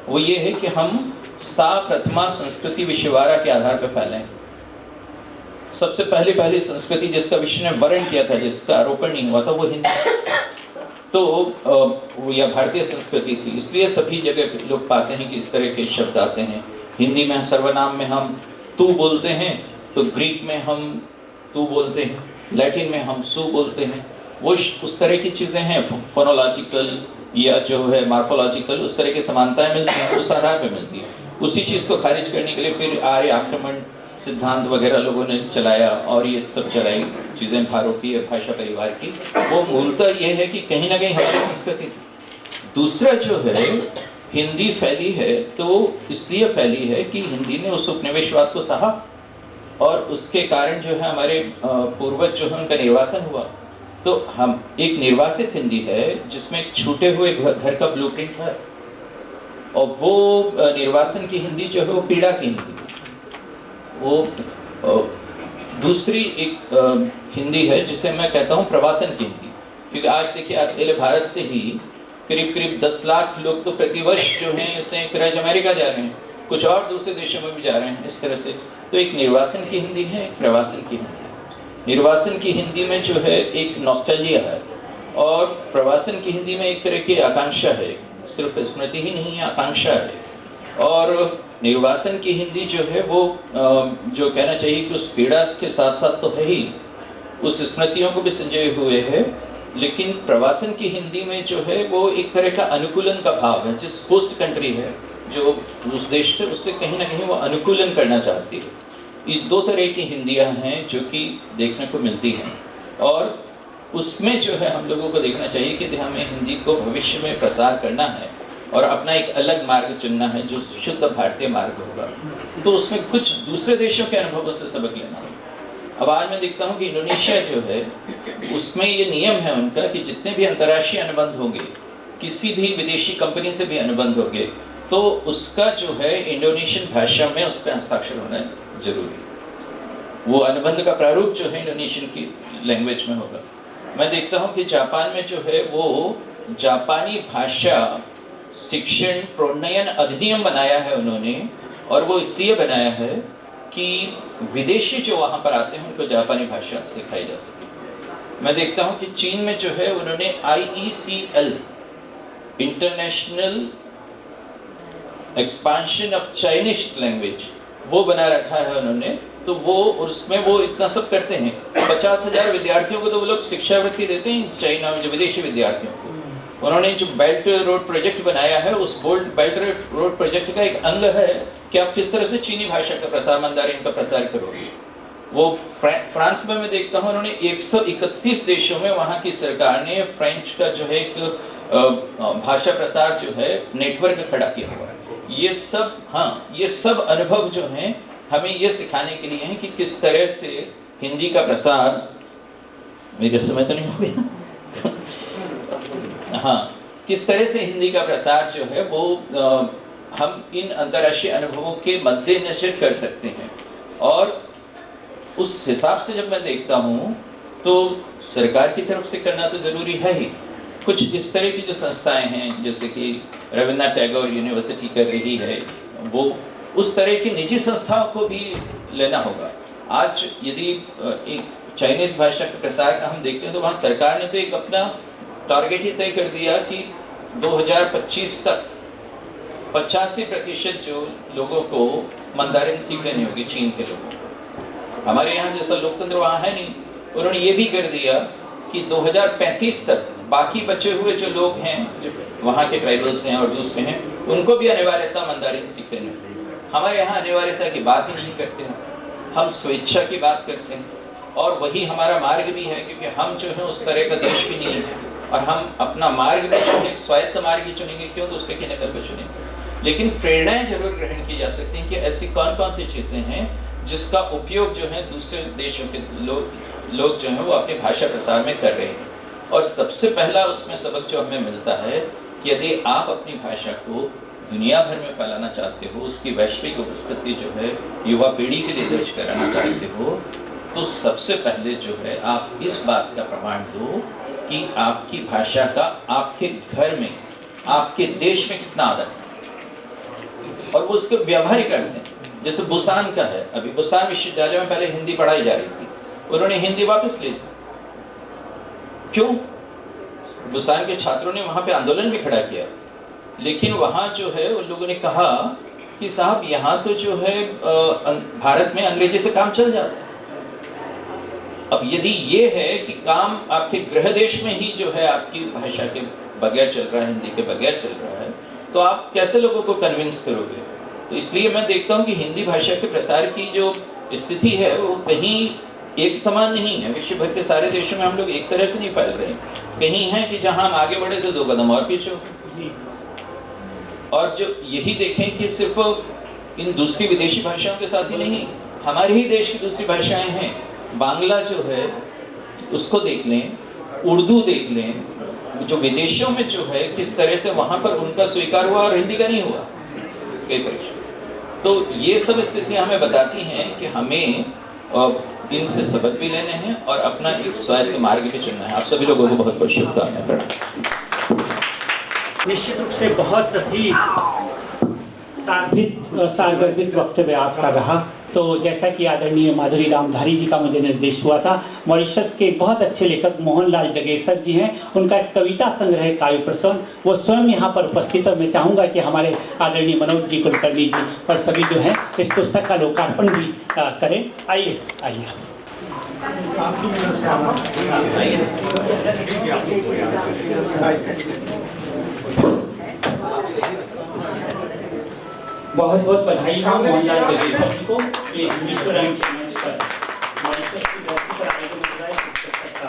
वो ये है कि हम प्रथमा संस्कृति विश्ववारा के आधार पर फैले हैं। सबसे पहली संस्कृति जिसका विश्व ने वर्ण किया था, जिसका आरोपण नहीं हुआ था, वो हिंदी तो या भारतीय संस्कृति थी। इसलिए सभी जगह लोग पाते हैं कि इस तरह के शब्द आते हैं। हिंदी में सर्वनाम में हम तू बोलते हैं, तो ग्रीक में हम तू बोलते हैं, लैटिन में हम सू बोलते हैं। वो उस तरह की चीज़ें हैं, फोनोलॉजिकल या जो है मार्फोलॉजिकल, उस तरह की समानताएं मिलती हैं, उस आधार पर मिलती है। उसी चीज़ को खारिज करने के लिए फिर आर्य आक्रमण सिद्धांत वगैरह लोगों ने चलाया और ये सब चलाई चीज़ें भारतीय भाषा परिवार की। वो मूलतः ये है कि कहीं ना कहीं हमारी संस्कृति थी। दूसरा जो है, हिंदी फैली है तो इसलिए फैली है कि हिंदी ने उस उपनिवेशवाद को सहा और उसके कारण जो है हमारे पूर्वज जो है उनका निर्वासन हुआ। तो हम एक निर्वासित हिंदी है जिसमें एक छूटे हुए घर का ब्लूप्रिंट है, और वो निर्वासन की हिंदी जो है वो पीड़ा की हिंदी। वो दूसरी एक हिंदी है जिसे मैं कहता हूँ प्रवासन की हिंदी, क्योंकि आज देखिए अकेले भारत से ही करीब 10 लाख लोग तो प्रतिवर्ष जो हैं संयुक्त राज्य अमेरिका जा रहे हैं, कुछ और दूसरे देशों में भी जा रहे हैं। इस तरह से तो एक निर्वासन की हिंदी है, एक प्रवासन की हिंदी है। निर्वासन की हिंदी में जो है एक नॉस्टैल्जिया है, और प्रवासन की हिंदी में एक तरह की आकांक्षा है, सिर्फ स्मृति ही नहीं है, आकांक्षा है। और निर्वासन की हिंदी जो है वो जो कहना चाहिए कि उस पीड़ा के साथ साथ तो है ही, उस स्मृतियों को भी संजोए हुए है, लेकिन प्रवासन की हिंदी में जो है वो एक तरह का अनुकूलन का भाव है। जिस होस्ट कंट्री है जो उस देश से, उससे कहीं ना कहीं वो अनुकूलन करना चाहती है। ये दो तरह की हिंदियाँ हैं जो कि देखने को मिलती हैं, और उसमें जो है हम लोगों को देखना चाहिए कि हमें हिंदी को भविष्य में प्रसार करना है और अपना एक अलग मार्ग चुनना है जो शुद्ध भारतीय मार्ग होगा। तो उसमें कुछ दूसरे देशों के अनुभवों से सबक लेना है। अब आज मैं देखता हूँ कि इंडोनेशिया जो है उसमें ये नियम है उनका कि जितने भी अंतर्राष्ट्रीय अनुबंध होंगे, किसी भी विदेशी कंपनी से भी अनुबंध होंगे, तो उसका जो है इंडोनेशियन भाषा में उस पर हस्ताक्षर होना जरूरी। वो अनुबंध का प्रारूप जो है इंडोनेशियन की लैंग्वेज में होगा। मैं देखता हूँ कि जापान में जो है वो जापानी भाषा शिक्षण प्रोन्नयन अधिनियम बनाया है उन्होंने, और वो इसलिए बनाया है कि विदेशी जो वहाँ पर आते हैं उनको जापानी भाषा सिखाई जा सके। मैं देखता हूँ कि चीन में जो है उन्होंने IECL international expansion of Chinese language वो बना रखा है उन्होंने। तो वो उसमें वो इतना सब करते हैं, 50,000 विद्यार्थियों को तो वो लोग शिक्षावृत्ति देते हैं चाइना में, जो विदेशी विद्यार्थियों को। उन्होंने जो बेल्ट रोड प्रोजेक्ट बनाया है, उस बेल्ट रोड प्रोजेक्ट का एक अंग है कि आप किस तरह से चीनी भाषा का प्रसार, मंदारिन का प्रसार करोगे। वो फ्रांस में मैं देखता हूँ उन्होंने 131 देशों में वहाँ की सरकार ने फ्रेंच का जो है एक भाषा प्रसार जो है नेटवर्क खड़ा किया हुआ है। ये सब अनुभव जो हैं हमें ये सिखाने के लिए हैं कि किस तरह से हिंदी का प्रसार, मेरे समय तो नहीं हो गया हाँ, किस तरह से हिंदी का प्रसार जो है वो हम इन अंतर्राष्ट्रीय अनुभवों के मद्देनजर कर सकते हैं। और उस हिसाब से जब मैं देखता हूँ तो सरकार की तरफ से करना तो ज़रूरी है ही। कुछ इस तरह की जो संस्थाएं हैं, जैसे कि रविन्द्रनाथ टैगोर यूनिवर्सिटी कर रही है, वो उस तरह की निजी संस्थाओं को भी लेना होगा। आज यदि एक चाइनीज़ भाषा के प्रसार का हम देखते हैं तो वहाँ सरकार ने तो एक अपना टारगेट ही तय कर दिया कि 2025 तक 85% जो लोगों को मंदारिन सीख लेनी होगी, चीन के लोगों को। हमारे यहाँ जैसा लोकतंत्र वहाँ है नहीं। उन्होंने ये भी कर दिया कि 2035 तक बाकी बचे हुए जो लोग हैं, जो वहाँ के ट्राइबल्स हैं और दूसरे हैं, उनको भी अनिवार्यता मंदारिन सीख लेनी होगी। हमारे यहाँ अनिवार्यता की बात ही नहीं करते हैं, हम स्वेच्छा की बात करते हैं, और वही हमारा मार्ग भी है, क्योंकि हम जो है उस तरह का देश भी नहीं है, और हम अपना मार्ग भी जो है एक स्वायत्त मार्ग ही चुनेंगे, क्यों दूसरे की नकल पे चुनेंगे। लेकिन प्रेरणाएं जरूर ग्रहण की जा सकती हैं कि ऐसी कौन कौन सी चीज़ें हैं जिसका उपयोग जो है दूसरे देशों के लोग जो हैं वो अपनी भाषा प्रसार में कर रहे हैं। और सबसे पहला उसमें सबक जो हमें मिलता है कि यदि आप अपनी भाषा को दुनिया भर में फैलाना चाहते हो, उसकी वैश्विक उपस्थिति जो है युवा पीढ़ी के लिए दर्ज कराना चाहते हो, तो सबसे पहले जो है आप इस बात का प्रमाण दो कि आपकी भाषा का आपके घर में, आपके देश में कितना आदर है। और वो उसके व्यावहारिक अर्थ है। जैसे बुसान का है, अभी बुसान विश्वविद्यालय में पहले हिंदी पढ़ाई जा रही थी, उन्होंने हिंदी वापस ले ली। क्यों? बुसान के छात्रों ने वहां पे आंदोलन भी खड़ा किया, लेकिन वहां जो है उन लोगों ने कहा कि साहब यहाँ तो जो है भारत में अंग्रेजी से काम चल जाता है। अब यदि ये है कि काम आपके गृह देश में ही जो है आपकी भाषा के बगैर चल रहा है, हिंदी के बगैर चल रहा है, तो आप कैसे लोगों को कन्विंस करोगे? तो इसलिए मैं देखता हूँ कि हिंदी भाषा के प्रसार की जो स्थिति है वो कहीं एक समान नहीं है। विश्व भर के सारे देशों में हम लोग एक तरह से नहीं फैल रहे हैं। कहीं है कि जहाँ हम आगे बढ़े तो 2 कदम और पीछे हो। और जो यही देखें कि सिर्फ इन दूसरी विदेशी भाषाओं के साथ ही नहीं, हमारे ही देश की दूसरी भाषाएं हैं। बांग्ला जो है उसको देख लें, उर्दू देख लें, जो विदेशों में जो है किस तरह से वहाँ पर उनका स्वीकार हुआ और हिंदी का नहीं हुआ कई परीक्षा। तो ये सब स्थितियाँ हमें बताती हैं कि हमें इनसे सबक भी लेने हैं और अपना एक स्वायत्त मार्ग भी चुनना है। आप सभी लोगों को बहुत बहुत शुभकामनाएं। निश्चित रूप से बहुत ही सारगर्भित वक्तव्य आपका रहा। तो जैसा कि आदरणीय माधुरी रामधारी जी का मुझे निर्देश हुआ था, मॉरिशस के बहुत अच्छे लेखक मोहनलाल जगेसर जी हैं, उनका एक कविता संग्रह काव्य प्रसन्न, वो स्वयं यहाँ पर उपस्थित है। मैं चाहूँगा कि हमारे आदरणीय मनोज जी कुलकर्णी जी और सभी जो हैं इस पुस्तक का लोकार्पण भी करें। आइए आइए बहुत बहुत बधाई हो मोहनलाल जगेसर जी को इस विश्व रंग के मंच पर मॉरिशस की धरती पर आयोजन हो रहा है। इस पुस्तक का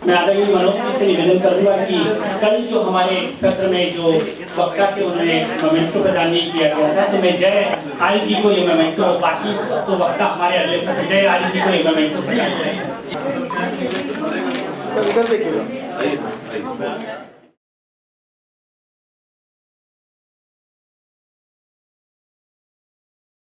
मैं आदरणीय मनोज जी से निवेदन करूंगा कि कल जो हमारे सत्र में जो वक्ता थे उन्होंने मोमेंटो प्रदान नहीं किया गया था, तो मैं जय आयल जी को ये मोमेंटो, बाकी तो वक्ता हमारे अगले सत्र जय आयल जी को ये मोमेंटो प्रदान करें।